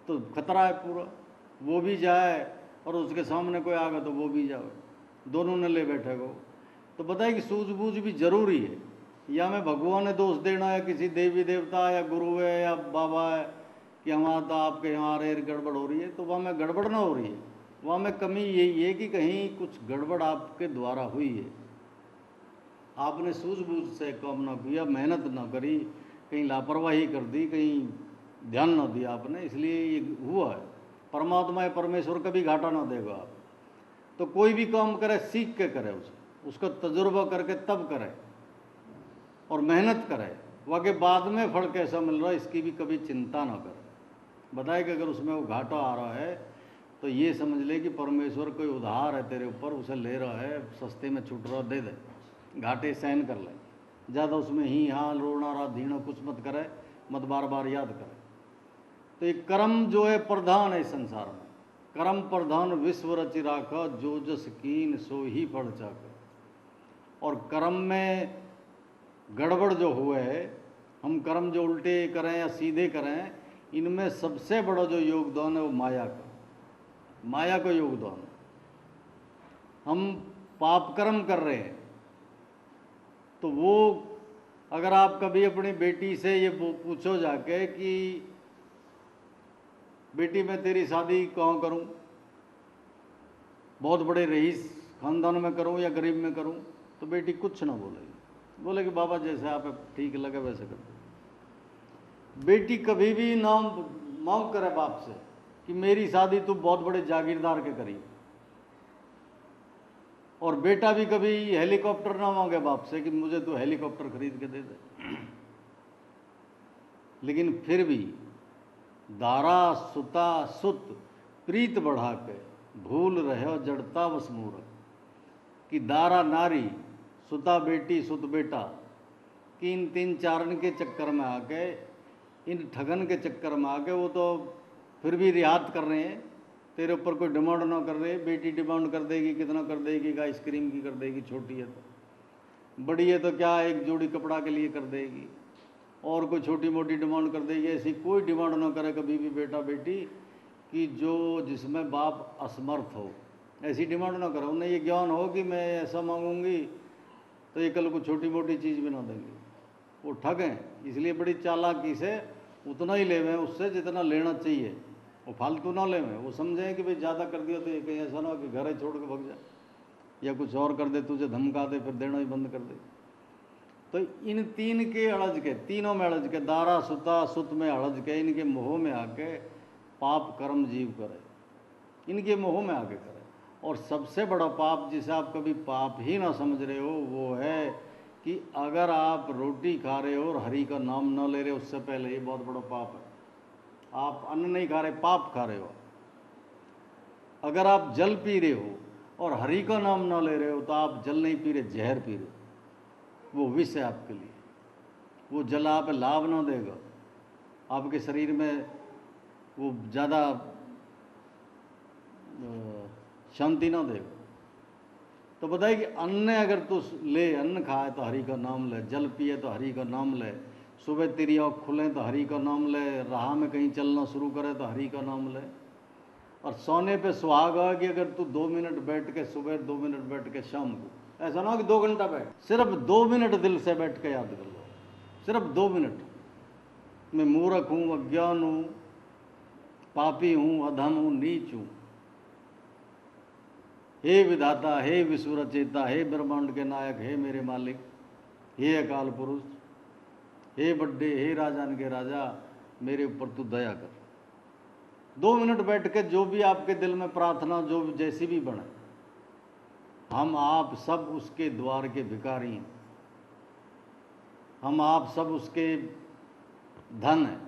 तो खतरा है पूरा। वो भी जाए और उसके सामने कोई आगा तो वो भी जाओ, दोनों ने ले बैठे को। तो बताए कि सूझबूझ भी जरूरी है। या मैं भगवान ने दोष देना है किसी देवी देवता या गुरु है या बाबा है कि हमारा तो आपके यहाँ रेर गड़बड़ हो रही है, तो वहाँ में गड़बड़ ना हो रही है, वहाँ में कमी यही है कि कहीं कुछ गड़बड़ आपके द्वारा हुई है, आपने सूझबूझ से काम ना किया, मेहनत ना करी, कहीं लापरवाही कर दी, कहीं ध्यान ना दिया आपने, इसलिए ये हुआ है। परमात्मा या परमेश्वर कभी घाटा ना देगा आप। तो कोई भी काम करे सीख के करे, उसका तजुर्बा करके तब करे और मेहनत करे, वाकई बाद में फल कैसा मिल रहा है इसकी भी कभी चिंता ना करे। बताए कि अगर उसमें वो घाटा आ रहा है तो ये समझ ले कि परमेश्वर कोई उधार है तेरे ऊपर, उसे ले रहा है, सस्ते में छूट रहा, दे दे, घाटे सहन कर ले, ज़्यादा उसमें ही हाँ रोना रा धीना कुछ मत करे, मत बार बार याद करे। तो ये कर्म जो है प्रधान है इस संसार में, कर्म प्रधान विश्व रचि राखा, जो जस कीन सो ही फल चाका। और कर्म में गड़बड़ जो हुए है, हम कर्म जो उल्टे करें या सीधे करें, इनमें सबसे बड़ा जो योगदान है वो माया का, माया का योगदान। हम पाप कर्म कर रहे हैं तो वो अगर आप कभी अपनी बेटी से ये पूछो जाके कि बेटी मैं तेरी शादी कहाँ करूं, बहुत बड़े रईस खानदान में करूं या गरीब में करूं, तो बेटी कुछ ना बोलेगी, बोलेगी बाबा जैसे आप ठीक लगे वैसे कर दो। बेटी कभी भी ना मांग करे बाप से कि मेरी शादी तू बहुत बड़े जागीरदार के करी, और बेटा भी कभी हेलीकॉप्टर ना मांगे बाप से कि मुझे तो हेलीकॉप्टर खरीद के दे दे। लेकिन फिर भी दारा सुता सुत प्रीत बढ़ा के भूल रहे जड़ता बस मूरख, कि दारा नारी, सुता बेटी, सुत बेटा, कि इन तीन चारण के चक्कर में आके, इन ठगन के चक्कर में आके वो तो फिर भी रियात कर रहे हैं, तेरे ऊपर कोई डिमांड ना कर रहे। बेटी डिमांड कर देगी, कितना कर देगी, कि आइसक्रीम की कर देगी, छोटी है तो, बड़ी है तो क्या एक जोड़ी कपड़ा के लिए कर देगी, और कोई छोटी मोटी डिमांड कर देगी। ऐसी कोई डिमांड ना करे कभी भी बेटा बेटी कि जो जिसमें बाप असमर्थ हो, ऐसी डिमांड ना करो। उन्हें ये ज्ञान हो कि मैं ऐसा मांगूंगी तो ये कल को छोटी मोटी चीज़ भी ना देंगे। वो ठग हैं, इसलिए बड़ी चालाकी से उतना ही लेवें उससे जितना लेना चाहिए, वो फालतू ना लेवें। वो समझें कि भाई ज़्यादा कर दिया तो ये कहीं ऐसा ना हो कि घर ही छोड़ के भग जाए या कुछ और कर दे, तुझे धमका दे, फिर देना ही बंद कर दे। तो इन तीन के अड़ज के, तीनों में अड़ज के, दारा सुता सुत में अड़ज के, इनके मोह में आके पाप कर्म जीव करे, इनके मोह में आके करे। और सबसे बड़ा पाप जिसे आप कभी पाप ही ना समझ रहे हो वो है कि अगर आप रोटी खा रहे हो और हरि का नाम ना ले रहे हो, उससे पहले ये बहुत बड़ा पाप है। आप अन्न नहीं खा रहे, पाप खा रहे हो। अगर आप जल पी रहे हो और हरि का नाम ना ले रहे हो तो आप जल नहीं पी रहे, जहर पी रहे हो, वो विष है आपके लिए। वो जल आप लाभ ना देगा, आपके शरीर में वो ज़्यादा शांति ना देगा। तो बताइए कि अन्न अगर तू ले, अन्न खाए तो हरि का नाम ले, जल पिए तो हरि का नाम ले, सुबह तेरी आँख खुले तो हरि का नाम ले, राह में कहीं चलना शुरू करे तो हरि का नाम ले, और सोने पे सुहागा कि अगर तू 2 मिनट बैठ के सुबह, 2 मिनट बैठ के शाम को, ऐसा ना हो कि 2 घंटा बैठ, सिर्फ 2 मिनट दिल से बैठ के याद कर लो, सिर्फ 2 मिनट। मैं मूर्ख हूँ, अज्ञान हूँ, पापी हूँ, अधम हूँ, नीच हूँ, हे विधाता, हे विश्व रचेता, हे ब्रह्मांड के नायक, हे मेरे मालिक, हे अकाल पुरुष, हे बड्डे, हे राजान के राजा, मेरे ऊपर तू दया कर। 2 मिनट बैठ के जो भी आपके दिल में प्रार्थना जो जैसी भी बने, हम आप सब उसके द्वार के भिखारी हैं, हम आप सब उसके धन हैं,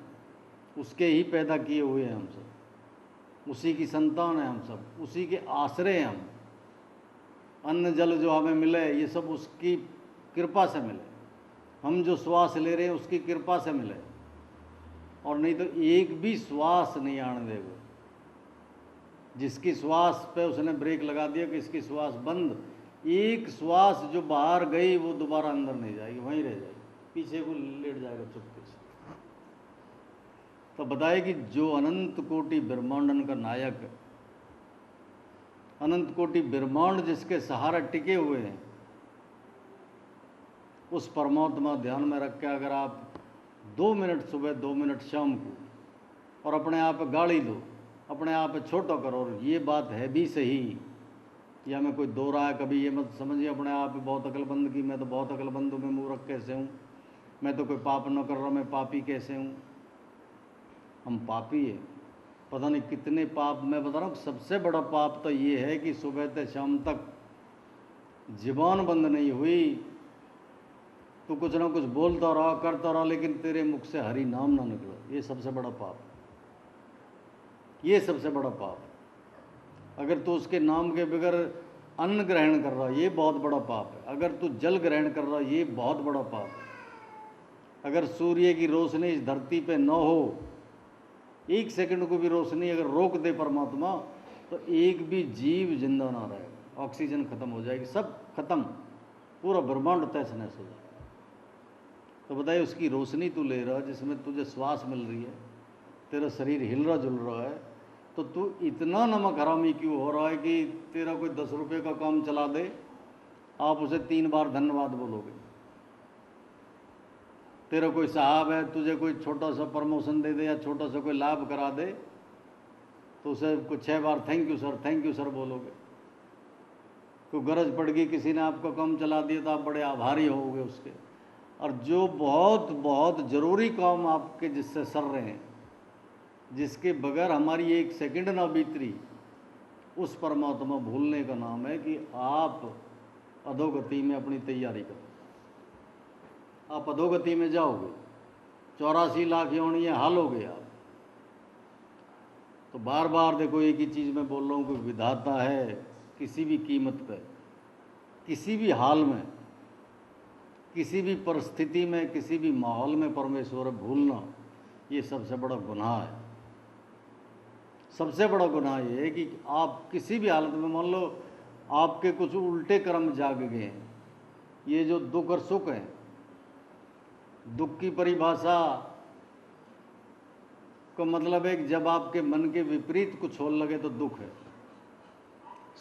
उसके ही पैदा किए हुए हैं हम सब, उसी की संतान है हम सब, उसी के आश्रय हैं हम। अन्न जल जो हमें मिले ये सब उसकी कृपा से मिले, हम जो श्वास ले रहे हैं उसकी कृपा से मिले, और नहीं तो एक भी श्वास नहीं आने देगा। जिसकी श्वास पे उसने ब्रेक लगा दिया कि इसकी श्वास बंद, एक श्वास जो बाहर गई वो दोबारा अंदर नहीं जाएगी, वहीं रह जाएगी, पीछे को लेट जाएगा चुपके से। तो बताए कि जो अनंत कोटि ब्रह्मांडन का नायक है, अनंत कोटि ब्रह्मांड जिसके सहारा टिके हुए हैं, उस परमात्मा ध्यान में रख के अगर आप 2 मिनट सुबह 2 मिनट शाम को और अपने आप पे गाड़ी दो, अपने आप पे छोटा करो, और ये बात है भी सही, या मैं कोई दो रहा है, कभी ये मत समझिए अपने आप पे बहुत अक्लमंद की मैं तो बहुत अक्लमंद हूँ, मैं मूर्ख कैसे हूँ, मैं तो कोई पाप न कर रहा, मैं पापी कैसे हूँ। हम पापी है, पता नहीं कितने पाप। मैं बता रहा हूँ सबसे बड़ा पाप तो ये है कि सुबह से शाम तक ज़ुबान बंद नहीं हुई, तो कुछ ना कुछ बोलता रहा करता रहा, लेकिन तेरे मुख से हरि नाम ना निकला। ये सबसे बड़ा पाप, ये सबसे बड़ा पाप। अगर तू उसके नाम के बगैर अन्न ग्रहण कर रहा, ये बहुत बड़ा पाप है। अगर तू जल ग्रहण कर रहा, ये बहुत बड़ा पाप है। अगर सूर्य की रोशनी इस धरती पे न हो, 1 सेकंड को भी रोशनी अगर रोक दे परमात्मा, तो एक भी जीव जिंदा ना रहेगा, ऑक्सीजन खत्म हो जाएगी, सब खत्म, पूरा ब्रह्मांड तहस नहस हो जाएगा। तो बताइए, उसकी रोशनी तू ले रहा, जिसमें तुझे श्वास मिल रही है, तेरा शरीर हिल रहा जुल रहा है, तो तू इतना नमक हरामी क्यों हो रहा है कि तेरा कोई 10 रुपये का काम चला दे, आप उसे 3 बार धन्यवाद बोलोगे। तेरा कोई साहब है, तुझे कोई छोटा सा प्रमोशन दे दे या छोटा सा कोई लाभ करा दे, तो उसे कुछ 6 बार थैंक यू सर बोलोगे। कोई गरज पड़ गई, किसी ने आपका काम चला दिया, तो आप बड़े आभारी होगे उसके। और जो बहुत बहुत ज़रूरी काम आपके जिससे सर रहे हैं, जिसके बगैर हमारी 1 सेकंड ना बीत रही, उस परमात्मा भूलने का नाम है कि आप अधोगति में अपनी तैयारी करो। आप अधोगति में जाओगे, 84 लाख योनियाँ हालोगे आप। तो बार बार देखो, एक ही चीज़ मैं बोल रहा हूँ कि विधाता है, किसी भी कीमत पे, किसी भी हाल में, किसी भी परिस्थिति में, किसी भी माहौल में परमेश्वर भूलना, ये सबसे बड़ा गुनाह है। सबसे बड़ा गुनाह ये है कि आप किसी भी हालत में, मान लो आपके कुछ उल्टे कर्म जाग गए हैं, ये जो दुख और सुख है, दुख की परिभाषा का मतलब है कि जब आपके मन के विपरीत कुछ होने लगे तो दुख है।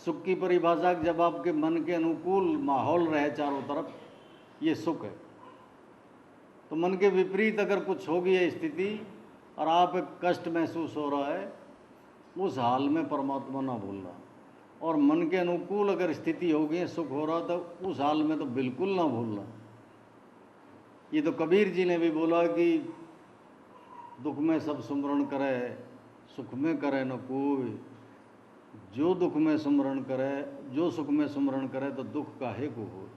सुख की परिभाषा जब आपके मन के अनुकूल माहौल रहे चारों तरफ, ये सुख है। तो मन के विपरीत अगर कुछ हो गई है स्थिति और आप कष्ट महसूस हो रहा है, उस हाल में परमात्मा ना भूलना। और मन के अनुकूल अगर स्थिति हो गई है, सुख हो रहा, तो उस हाल में तो बिल्कुल ना भूलना। ये तो कबीर जी ने भी बोला कि दुख में सब सुमरण करे, सुख में करे न कोई, जो दुख में सुमरण करे, जो सुख में सुमरण करे, तो दुख काहे को हो।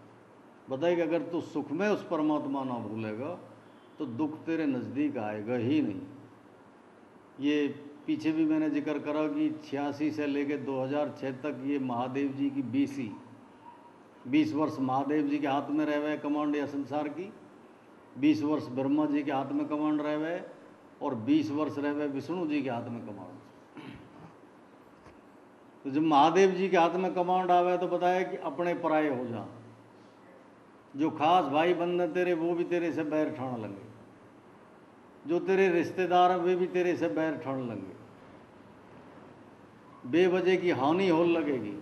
बताइए, अगर तू सुख में उस परमात्मा ना भूलेगा, तो दुख तेरे नज़दीक आएगा ही नहीं। ये पीछे भी मैंने जिक्र करा कि 86 से लेकर 2006 तक ये महादेव जी की 20 वर्ष महादेव जी के हाथ में रहे हुए कमांड या संसार की, 20 वर्ष ब्रह्मा जी के हाथ में कमांड रहे हुए, और 20 वर्ष रहे हुए विष्णु जी के हाथ में कमांड। तो जब महादेव जी के हाथ में कमांड आवे, तो बताया कि अपने पराये हो जा, जो खास भाई बंद तेरे वो भी तेरे से बैर ठाण लगे, जो तेरे रिश्तेदार वे भी तेरे से बैर ठाण लगे, बेवजह की हानि हो लगेगी।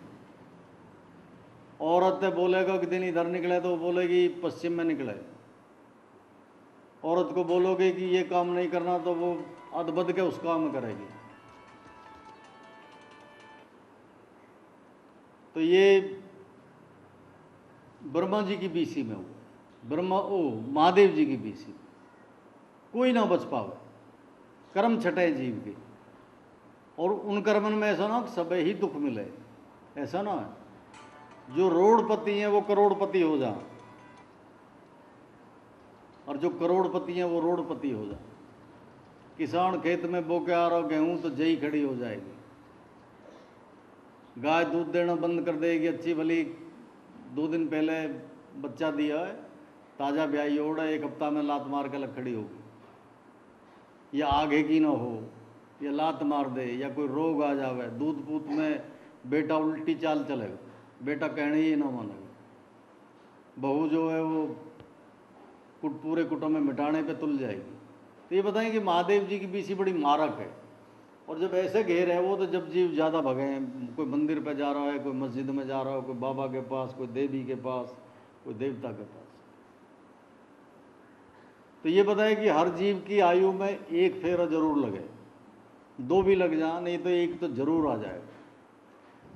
औरत बोलेगा कि दिन इधर निकले, तो बोलेगी पश्चिम में निकले। औरत को बोलोगे कि ये काम नहीं करना, तो वो अदबद के उस काम करेगी। तो ये ब्रह्मा जी की बीसी में हुआ, महादेव जी की बीसी, कोई ना बच पावे, कर्म छटे जीव के। और उन कर्मन में ऐसा ना सब ही दुख मिले, ऐसा ना है। जो रोडपति हैं वो करोड़पति हो जा, और जो करोड़पति हैं वो रोडपति हो जा। किसान खेत में बो के आ रहा गेहूँ, तो जई खड़ी हो जाएगी। गाय दूध देना बंद कर देगी, अच्छी भली 2 दिन पहले बच्चा दिया है, ताज़ा ब्याई ओढ़ है, 1 हफ्ता में लात मार के लग खड़ी होगी। या आगे की ना हो, या लात मार दे, या कोई रोग आ जावे, दूध पूत में बेटा उल्टी चाल चलेगा, बेटा कहने ही ना मानेगा, बहू जो है वो पूरे कुटुंब में मिटाने पे तुल जाएगी। तो ये बताएं कि महादेव जी की बीसी बड़ी मारक है। और जब ऐसे घेर है वो, तो जब जीव ज़्यादा भगे, कोई मंदिर पे जा रहा है, कोई मस्जिद में जा रहा है, कोई बाबा के पास, कोई देवी के पास, कोई देवता के पास। तो ये बताए कि हर जीव की आयु में एक फेरा जरूर लगे, दो भी लग जा, नहीं तो एक तो जरूर आ जाएगा।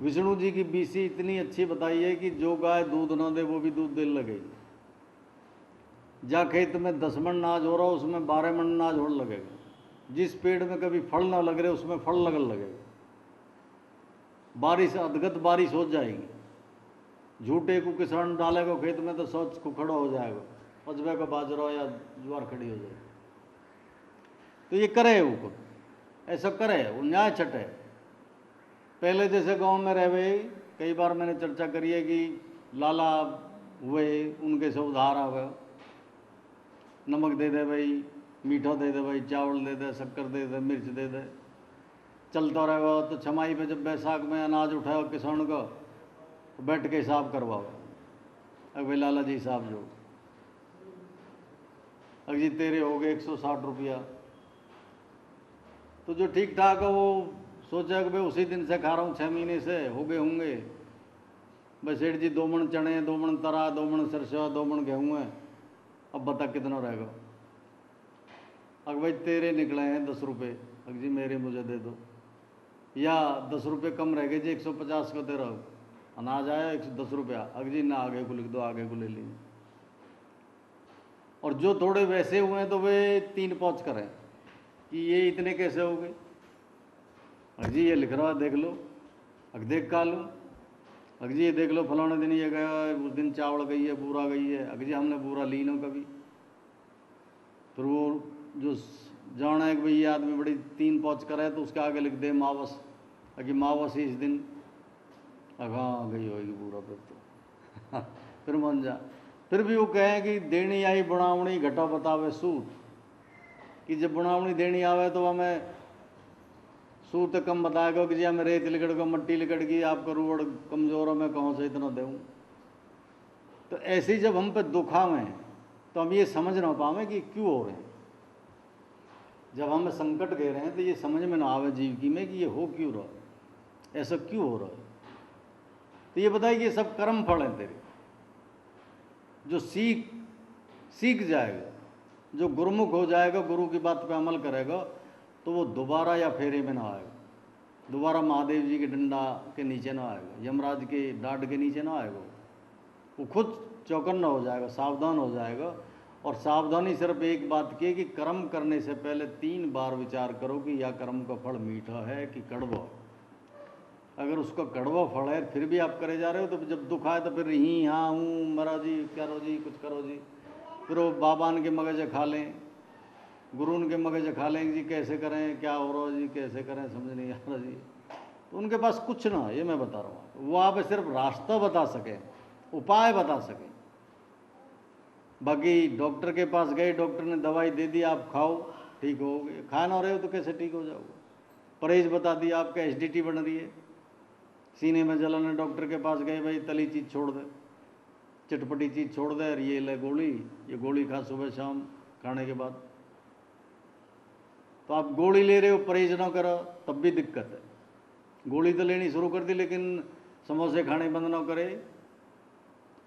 विष्णु जी की बीसी इतनी अच्छी बताई है कि जो गाय दूध ना दे वो भी दूध देने लगेगी। जा खेत में 10 मन नाज हो रहा उसमें 12 मन नाज होने लगेगा। जिस पेड़ में कभी फल ना लग रहे उसमें फल लगने लगेगा। बारिश अधगत बारिश हो जाएगी। झूठे को किसान डालेगा खेत में तो सोच को खड़ा हो जाएगा, पजबे का बाजरा या ज्वार खड़ी हो जाएगी। तो ये करे वो, ऐसा करे वो न्याय छटे। पहले जैसे गांव में रहे, कई बार मैंने चर्चा करी है कि लाला हुए उनके से उधार आवे, नमक दे दे भाई, मीठा दे दे भाई, चावल दे दे, शक्कर दे दे, मिर्च दे दे, चलता रहेगा। तो छमाई पे जब बैसाख में अनाज उठाओ किसान का, तो बैठ के हिसाब करवाओ, अब भाई लाला जी साहब जो अब जी तेरे हो गए 160 रुपया। तो जो ठीक ठाक है वो सोचा कि भाई उसी दिन से खा रहा हूँ, 6 महीने से हो गए होंगे। भाई सेठ जी 2 मन चने, 2 मन तरा, 2 मन सरसों, 2 मन गेहूँ है, अब बता कितना रहेगा। अगर भाई तेरे निकले हैं 10 रुपये, अगर जी मेरे मुझे दे दो, या 10 रुपये कम रह गए जी, 150 का दे रहा हूँ, अनाज आया 110 रुपया, अगर जी ना आगे को लिख दो, आगे को ले लीजिए। और जो थोड़े वैसे हुए हैं तो वे 3 पाँच करें कि ये इतने कैसे हो गए। अगर जी ये लिख रहा है देख लो, अगर देख का लो, अगर जी ये देख लो फलाने दिन ये गया, उस दिन चावल गई है, बूरा गई है, अगर जी हमने बूरा ली ना कभी। फिर वो जो जाना है कि भाई ये आदमी बड़ी 3 पाँच करे तो उसके आगे लिख दे मावस, अगर मावस ही इस दिन, हाँ गई होगी पूरा फिर तो फिर मान जा। फिर भी वो कहें कि देनी आई बुनावनी घटा बतावे सूत, कि जब बुनावनी देनी आवे तो हमें सूत कम बताएगा कि जी हमें रेत लिकड़ गो, मट्टी लिकड़ गई, आपका रूवड़ कमज़ोर है, मैं कहाँ से इतना दूँ। तो ऐसे ही जब हम पे दुख आवे तो हम ये समझ ना पावे कि क्यों हो रहे हैं। जब हमें संकट कह रहे हैं तो ये समझ में ना आवे जीव की में कि ये हो क्यों रहा है, ऐसा क्यों हो रहा है। तो ये बताइए कि ये सब कर्म फल हैं तेरे, जो सीख जाएगा, जो गुरुमुख हो जाएगा, गुरु की बात पे अमल करेगा, तो वो दोबारा या फेरे में ना आएगा, दोबारा महादेव जी के डंडा के नीचे ना आएगा, यमराज के डांट के नीचे ना आएगा। वो खुद चौकन्ना हो जाएगा, सावधान हो जाएगा। और सावधानी सिर्फ एक बात की है कि कर्म करने से पहले 3 बार विचार करो कि यह कर्म का फल मीठा है कि कड़वा। अगर उसका कड़वा फल है फिर भी आप करे जा रहे हो, तो जब दुख आए तो फिर ही हाँ हूँ मरा जी, करो जी, कुछ करो जी। फिर वो बाबान के मगज खा लें, गुरुन के मगज खा लें जी, कैसे करें, क्या हो रहा जी, कैसे करें, समझ नहीं आ रहा जी। तो उनके पास कुछ ना, ये मैं बता रहा हूँ, वो आप सिर्फ रास्ता बता सकें, उपाय बता सकें। बाकी डॉक्टर के पास गए, डॉक्टर ने दवाई दे दी, आप खाओ ठीक होगे, खा ना रहे हो तो कैसे ठीक हो जाओगे। परहेज बता दिया, आपका एसिडिटी बन रही है, सीने में जलन है, डॉक्टर के पास गए, भाई तली चीज़ छोड़ दे, चटपटी चीज़ छोड़ दे, और ये ले गोली, ये गोली खा सुबह शाम खाने के बाद। तो आप गोली ले रहे हो, परहेज ना करो तब भी दिक्कत है। गोली तो लेनी शुरू कर दी लेकिन समोसे खाने बंद ना करे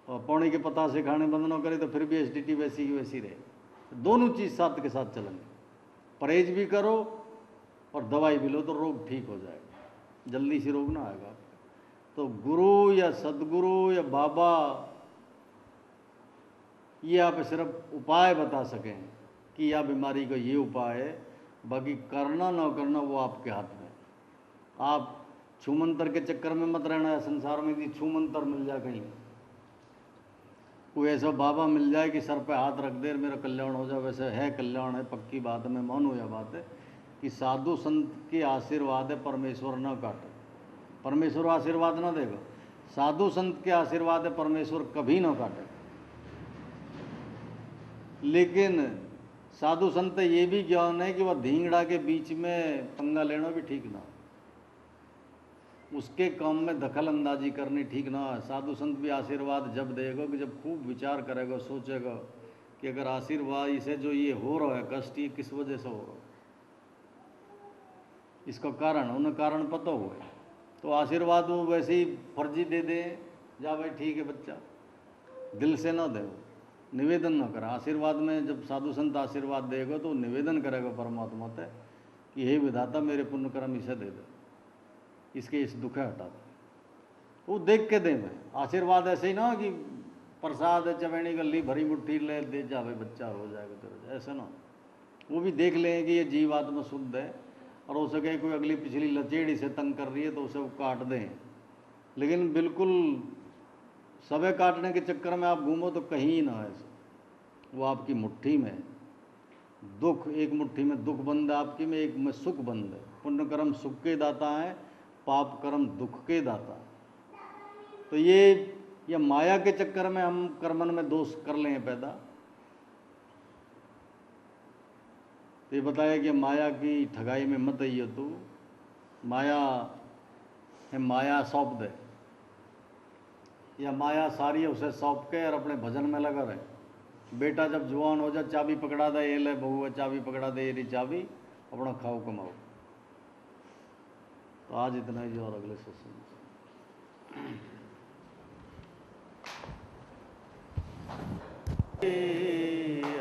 और पौनी के पता से खाने बंद ना करे, तो फिर भी एसिडिटी वैसी की वैसी रहे। दोनों चीज़ साथ के साथ चलेंगे, परहेज भी करो और दवाई भी लो तो रोग ठीक हो जाएगा, जल्दी से रोग ना आएगा। तो गुरु या सदगुरु या बाबा ये आप सिर्फ उपाय बता सकें कि यह बीमारी का ये उपाय है, बाकी करना ना करना वो आपके हाथ में। आप छूमंतर के चक्कर में मत रहना है संसार में कि छूमंतर मिल जाए, कहीं कोई ऐसा बाबा मिल जाए कि सर पे हाथ रख दे मेरा कल्याण हो जाए। वैसे है कल्याण है, पक्की बात, मैं मानूँ यह बात है कि साधु संत के आशीर्वाद है, परमेश्वर ना काटे, परमेश्वर आशीर्वाद ना देगा, साधु संत के आशीर्वाद है, परमेश्वर कभी ना काटे। लेकिन साधु संत ये भी ज्ञान है कि वह धींगड़ा के बीच में पंगा लेना भी ठीक ना, उसके काम में दखल अंदाजी करनी ठीक ना है। साधु संत भी आशीर्वाद जब देगा कि जब खूब विचार करेगा, सोचेगा कि अगर आशीर्वाद इसे जो ये हो रहा है कष्ट, ये किस वजह से हो रहा है। इसका कारण उन्हें कारण पता हुआ है, तो आशीर्वाद वो वैसे ही फर्जी दे दे, जा भाई ठीक है बच्चा, दिल से ना दे, निवेदन ना करे। आशीर्वाद में जब साधु संत आशीर्वाद देगा तो निवेदन करेगा परमात्मा से कि हे विधाता मेरे पुण्य कर्म इसे दे दे, इसके इस दुख हटा दे, वो देख के दे। मैं आशीर्वाद ऐसे ही ना कि प्रसाद है चवेणी गली भरी मुट्ठी ले दे जा भाई बच्चा हो जाएगा तेरा, ऐसा ना। वो भी देख लें कि ये जीवात्मा शुद्ध है, और हो सके कोई अगली पिछली लचेड़ी से तंग कर रही है तो उसे वो काट दें। लेकिन बिल्कुल सबे काटने के चक्कर में आप घूमो तो कहीं ना है, वो आपकी मुट्ठी में दुख, एक मुट्ठी में दुख बंद है आपकी में, एक में सुख बंद है। पुण्य कर्म सुख के दाता है, पाप कर्म दुख के दाता। तो ये माया के चक्कर में हम कर्मन में दोष कर लें पैदा। तो ये बताया कि माया की ठगाई में मत आइए, तो माया है, माया सौंप दे, या माया सारी है उसे सौंप के और अपने भजन में लगा रहे। बेटा जब जवान हो जाए चाबी पकड़ा दे, ये ले बहुआ चाबी पकड़ा दे, ये चाबी, अपना खाओ कमाओ। तो आज इतना ही, और अगले सत्संग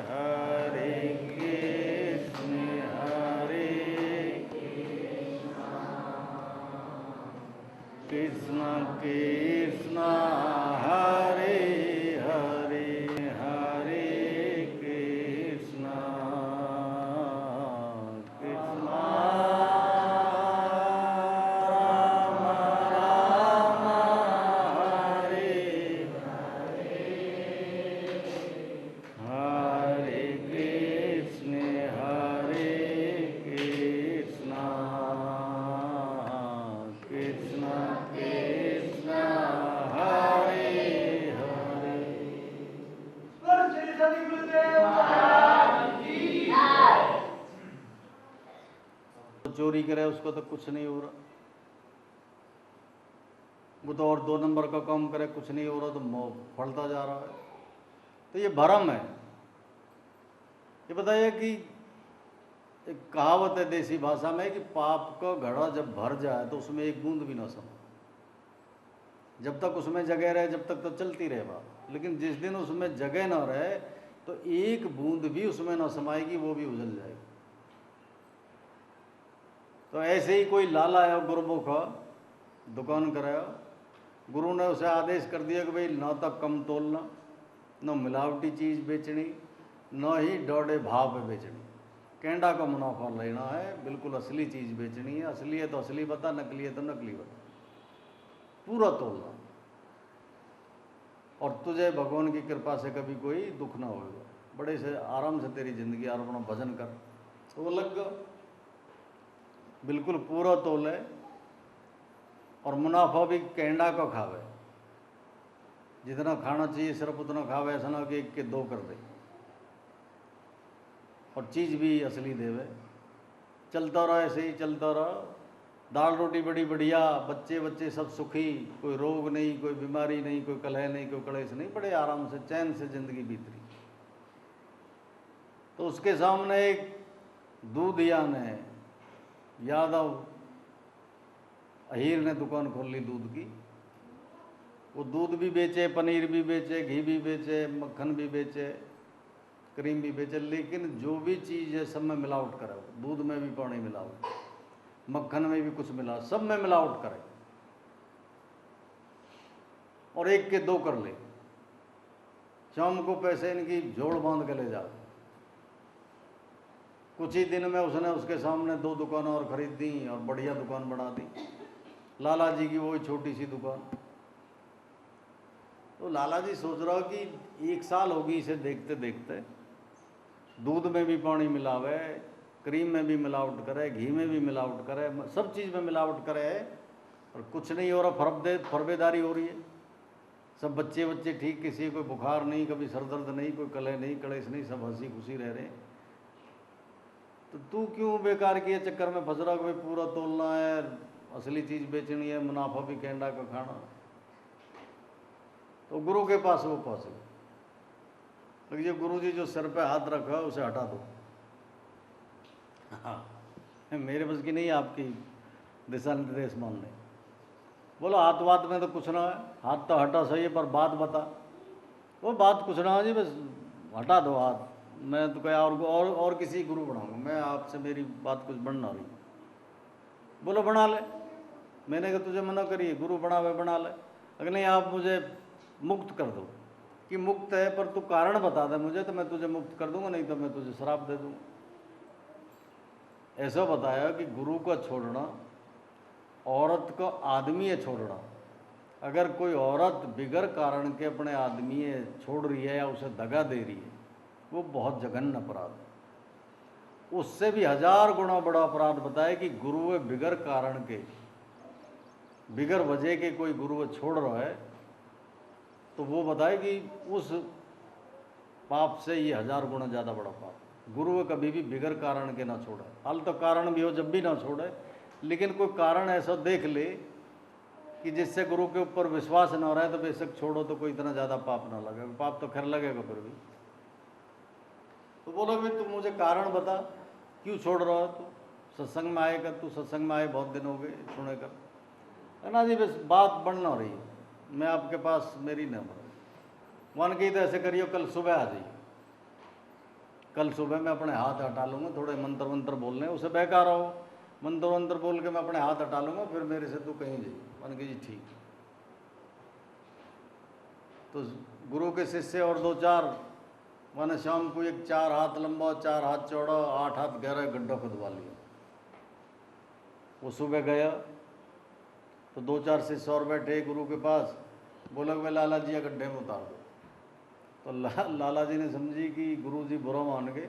हरे कृष्ण कृष्ण कृष्ण हरे हरे, हरे कृष्ण कृष्ण राम राम हरे हरे कृष्ण कृष्ण कृष्ण हरे हरे। चोरी करे उसको तो कुछ नहीं हो रहा, वो तो और 2 नंबर का काम करे कुछ नहीं हो रहा, तो फलता जा रहा है। तो ये भरम है। ये बताइए कि एक कहावत है देसी भाषा में कि पाप का घड़ा जब भर जाए तो उसमें एक बूंद भी ना समा। जब तक उसमें जगह रहे जब तक तो चलती रहे बात, लेकिन जिस दिन उसमें जगह ना रहे तो एक बूंद भी उसमें ना समाएगी, वो भी उजल जाएगी। तो ऐसे ही कोई लाला है गुरुमुख दुकान कराया, गुरु ने उसे आदेश कर दिया कि भाई ना तो कम तोलना, न मिलावटी चीज़ बेचनी, न ही डोडे भाव पे बेचनी, कैंडा का मुनाफा लेना है, बिल्कुल असली चीज़ बेचनी है। असली है तो असली बता, नकली है तो नकली बता, पूरा तोलना, और तुझे भगवान की कृपा से कभी कोई दुख ना होगा, बड़े से आराम से तेरी जिंदगी और अपना भजन कर। तो वो लग गया, बिल्कुल पूरा तोले, और मुनाफा भी कैंडा का खावे, जितना खाना चाहिए सिर्फ उतना खावे, ऐसा ना कि 1 के 2 कर दे, और चीज़ भी असली देवे। चलता रहा ऐसे ही चलता रहा, दाल रोटी बड़ी बढ़िया, बच्चे बच्चे सब सुखी, कोई रोग नहीं, कोई बीमारी नहीं, कोई कलह नहीं, कोई कलेश नहीं, बड़े आराम से चैन से जिंदगी बीत रही। तो उसके सामने एक दूधिया ने, यादव अहीर ने दुकान खोल ली दूध की। वो दूध भी बेचे, पनीर भी बेचे, घी भी बेचे, मक्खन भी बेचे, क्रीम भी बेचे, लेकिन जो भी चीज़ है सब में मिलावट करे। दूध में भी पानी मिलावट, मक्खन में भी कुछ मिला, सब में मिलावट करे, और 1 के 2 कर ले। शाम को पैसे इनकी जोड़ बांध के ले जाओ। कुछ ही दिन में उसने उसके सामने 2 दुकानें और खरीद दी और बढ़िया दुकान बना दी, लाला जी की वही छोटी सी दुकान। तो लाला जी सोच रहा कि 1 साल होगी इसे देखते देखते, दूध में भी पानी मिलावे, क्रीम में भी मिलावट करे, घी में भी मिलावट करे, सब चीज़ में मिलावट करे, और कुछ नहीं हो रहा, फरबेदारी हो रही है। सब बच्चे बच्चे ठीक, किसी कोई बुखार नहीं, कभी सर दर्द नहीं, कोई कलह नहीं, कलेश नहीं, सब हंसी खुशी रह रहे हैं। तो तू क्यों बेकार के चक्कर में फंस रहा कि भाई पूरा तोलना है, असली चीज़ बेचनी है, मुनाफा भी कैंडा का खाना। तो गुरु के पास वो पहुँच गए, तो ये गुरु जी जो सर पे हाथ रखा उसे हटा दो। हाँ, मेरे बस की नहीं है आपकी दिशा निर्देश मानने। बोलो हाथ बात में तो कुछ ना है, हाथ तो हटा सही है पर बात बता। वो बात कुछ ना है जी, बस हटा दो हाथ। मैं तो क्या और किसी गुरु बनाऊंगा मैं, आपसे मेरी बात कुछ बढ़ ना रही। बोलो बना ले। मैंने कहा तुझे मना करिए, गुरु बना ले। अगर नहीं आप मुझे मुक्त कर दो कि मुक्त है, पर तू कारण बता दे मुझे तो मैं तुझे मुक्त कर दूंगा, नहीं तो मैं तुझे श्राप दे दूंगा। ऐसा बताया कि गुरु का छोड़ना, औरत को आदमी है छोड़ना। अगर कोई औरत बिगर कारण के अपने आदमी छोड़ रही है या उसे दगा दे रही है, वो बहुत जघन्य अपराध है। उससे भी 1000 गुना बड़ा अपराध बताया कि गुरु बिगर कारण के, बिगर वजह के कोई गुरु छोड़ रहा है, तो वो बताए कि उस पाप से ये 1000 गुना ज़्यादा बड़ा पाप। गुरु कभी भी बिगर कारण के ना छोड़े। हाल तो कारण भी हो जब भी ना छोड़े, लेकिन कोई कारण ऐसा देख ले कि जिससे गुरु के ऊपर विश्वास ना हो रहा है, तो बेशक छोड़ो, तो कोई इतना ज़्यादा पाप ना लगे। पाप तो खैर लगेगा फिर भी। तो बोलो भाई तुम मुझे कारण बता, क्यों छोड़ रहा हो तू? सत्संग में आएगा, तू सत्संग में आए बहुत दिन हो गए सुने कर, है ना जी, बस बात बढ़ना हो रही है, मैं आपके पास मेरी नंबर वन की तो ऐसे करियो, कल सुबह आ जाइए। कल सुबह मैं अपने हाथ हटा लूँगा, थोड़े मंत्र वंत्र बोलने, उसे बेकार हो मंत्र वंत्र बोल के मैं अपने हाथ हटा लूँगा, फिर मेरे से तू कहीं जाइए। वन की जी ठीक। तो गुरु के शिष्य और 2-4, मैंने शाम को एक 4 हाथ लंबा 4 हाथ चौड़ा 8 हाथ गहरा गड्ढा खुदवा लिया। वो सुबह गया तो 2-4 शिष्य और बैठे गुरु के पास, बोला मैं लाला जी गड्ढे में उतार दो। तो लाला जी ने समझी कि गुरु जी बुरा मान गए,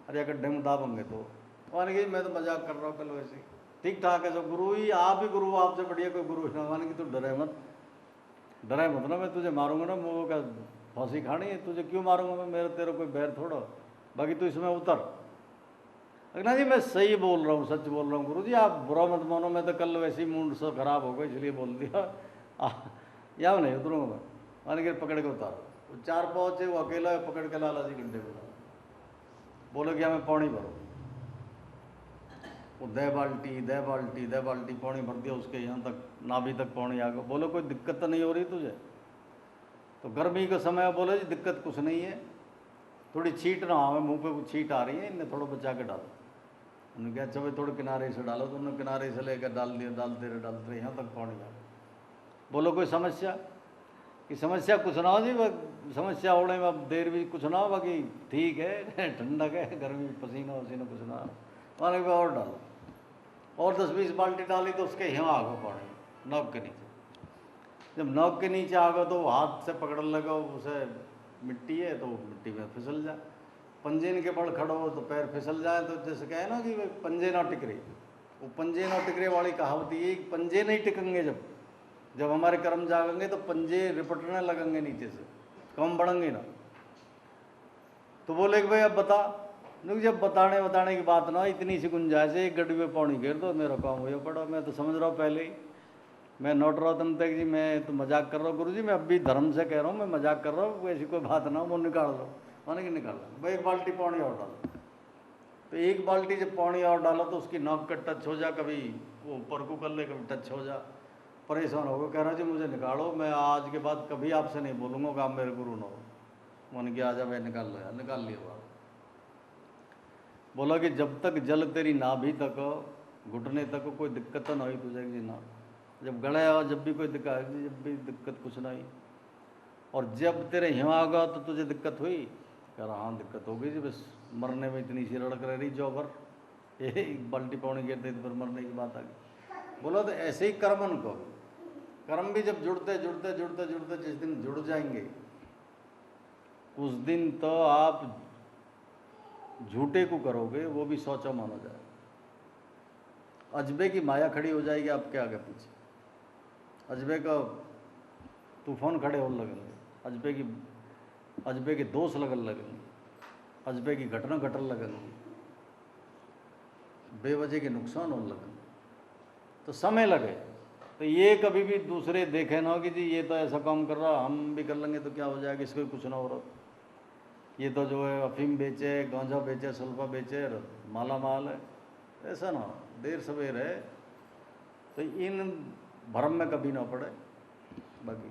अरे गड्ढे में दाबेंगे तो मान गई मैं तो मजाक कर रहा हूँ, कल वैसे ठीक ठाक है। जो गुरु ही आप ही गुरु, आपसे बढ़िया कोई गुरु ना मान की, तो डरे मत ना, मैं तुझे मारूंगा ना, मुँह का फांसी खानी है, तुझे क्यों मारूंगा मैं, मेरा तेरा कोई बैर थोड़ा, बाकी तू इसमें उतर। ना जी मैं सही बोल रहा हूँ, सच बोल रहा हूँ गुरु जी, आप बुरा मत मानो, मैं तो कल वैसे ही मूड से खराब हो गया इसलिए बोल दिया, या नहीं उतरूँगा मैं। मान के पकड़ के उतारो। 4 पहुँचे, वो अकेला पकड़ के लाला जी गड्ढे में बोलो कि हमें पानी भरो। वो दे बाल्टी पानी भर दिया उसके यहाँ तक, नाभि तक पानी आ गया। बोलो कोई दिक्कत तो नहीं हो रही तुझे? तो गर्मी का समय, बोलो जी दिक्कत कुछ नहीं है, थोड़ी छीट ना आवे मुँह पे, छीट आ रही है, इन्हें थोड़ा बचा के डालो। उन्होंने कहा अच्छा भाई थोड़े किनारे से डालो, तो उन्होंने किनारे से लेकर डाल दिया, डालते रहे यहाँ तक पानी आ गया। बोलो कोई समस्या? कि समस्या कुछ ना हो जी, समस्या होने में अब देर भी कुछ ना हो, बाकी ठीक है, ठंडक है, गर्मी पसीना वसीना कुछ ना, पानी पे और डालो। और 10-20 बाल्टी डाली तो उसके यहाँ आ गया पानी नोक के नीचे। जब नोक के नीचे आ गया तो हाथ से पकड़ने लगा, उसे मिट्टी है तो मिट्टी में फिसल जाए, पंजे के बड़ खड़ो हो तो पैर फिसल जाए। तो जैसे कहे ना कि पंजे ना टिक रहे, वो पंजे ना टिक रहे वाली कहावत ये, पंजे नहीं टिकेंगे। जब हमारे कर्म जागेंगे तो पंजे रिपटने लगेंगे नीचे से, कम बढ़ेंगे ना। तो बोले कि भाई अब बता। जब बताने की बात ना, इतनी सी गुंजाइश है, एक गड्ढे में पानी गिर दो, मेरा काम हो पड़ा। मैं तो समझ रहा हूँ पहले ही, मैं नोट रहा तम तक जी, मैं तो मजाक कर रहा हूँ गुरु जी, मैं अब भी धर्म से कह रहा हूँ, मैं मजाक कर रहा हूँ, ऐसी कोई बात ना, वो निकाल लो। माने कि निकाल लो भाई, 1 बाल्टी पानी और डालो। तो 1 बाल्टी जब पानी और डालो तो उसकी नाक का टच हो जा, कभी वो ऊपर को कर ले, कभी टच हो जा, परेशान हो गया, कह रहा जी मुझे निकालो, मैं आज के बाद कभी आपसे नहीं बोलूँगा कि आप मेरे गुरु ना हो। मन किया आ जा भाई निकाल लिया बात। बोला कि जब तक जल तेरी नाभि तक, घुटने तक कोई दिक्कत तो ना हुई तुझे जी ना, जब गड़ा हो जब भी कोई दिक्कत, जब भी दिक्कत कुछ ना हुई। और जब तेरे यहाँ आ गया तो तुझे दिक्कत हुई? कह रहा हाँ दिक्कत हो गई जी, बस मरने में इतनी सी रड़क रह रही जौबर, 1 बाल्टी पानी गिरते तो फिर मरने की बात आ गई। बोला तो ऐसे ही कर्मन को, कर्म भी जब जुड़ते जिस दिन जुड़ जाएंगे, उस दिन तो आप झूठे को करोगे, वो भी सोचा माना जाए। अजबे की माया खड़ी हो जाएगी आपके आगे पीछे, अजबे का तूफान खड़े होने लगेंगे, अजबे के दोष लगने लगेंगे, अजबे की घटना घटने लगेंगी, बेवजह के नुकसान होने लगेंगे। तो समय लगे, तो ये कभी भी दूसरे देखे ना कि जी ये तो ऐसा काम कर रहा, हम भी कर लेंगे तो क्या हो जाएगा, इसको कुछ ना हो रहा, ये तो जो है अफीम बेचे, गांजा बेचे, सल्फा बेचे, माला माल है, ऐसा ना हो, देर सवेर है तो इन भ्रम में कभी ना पड़े। बाकी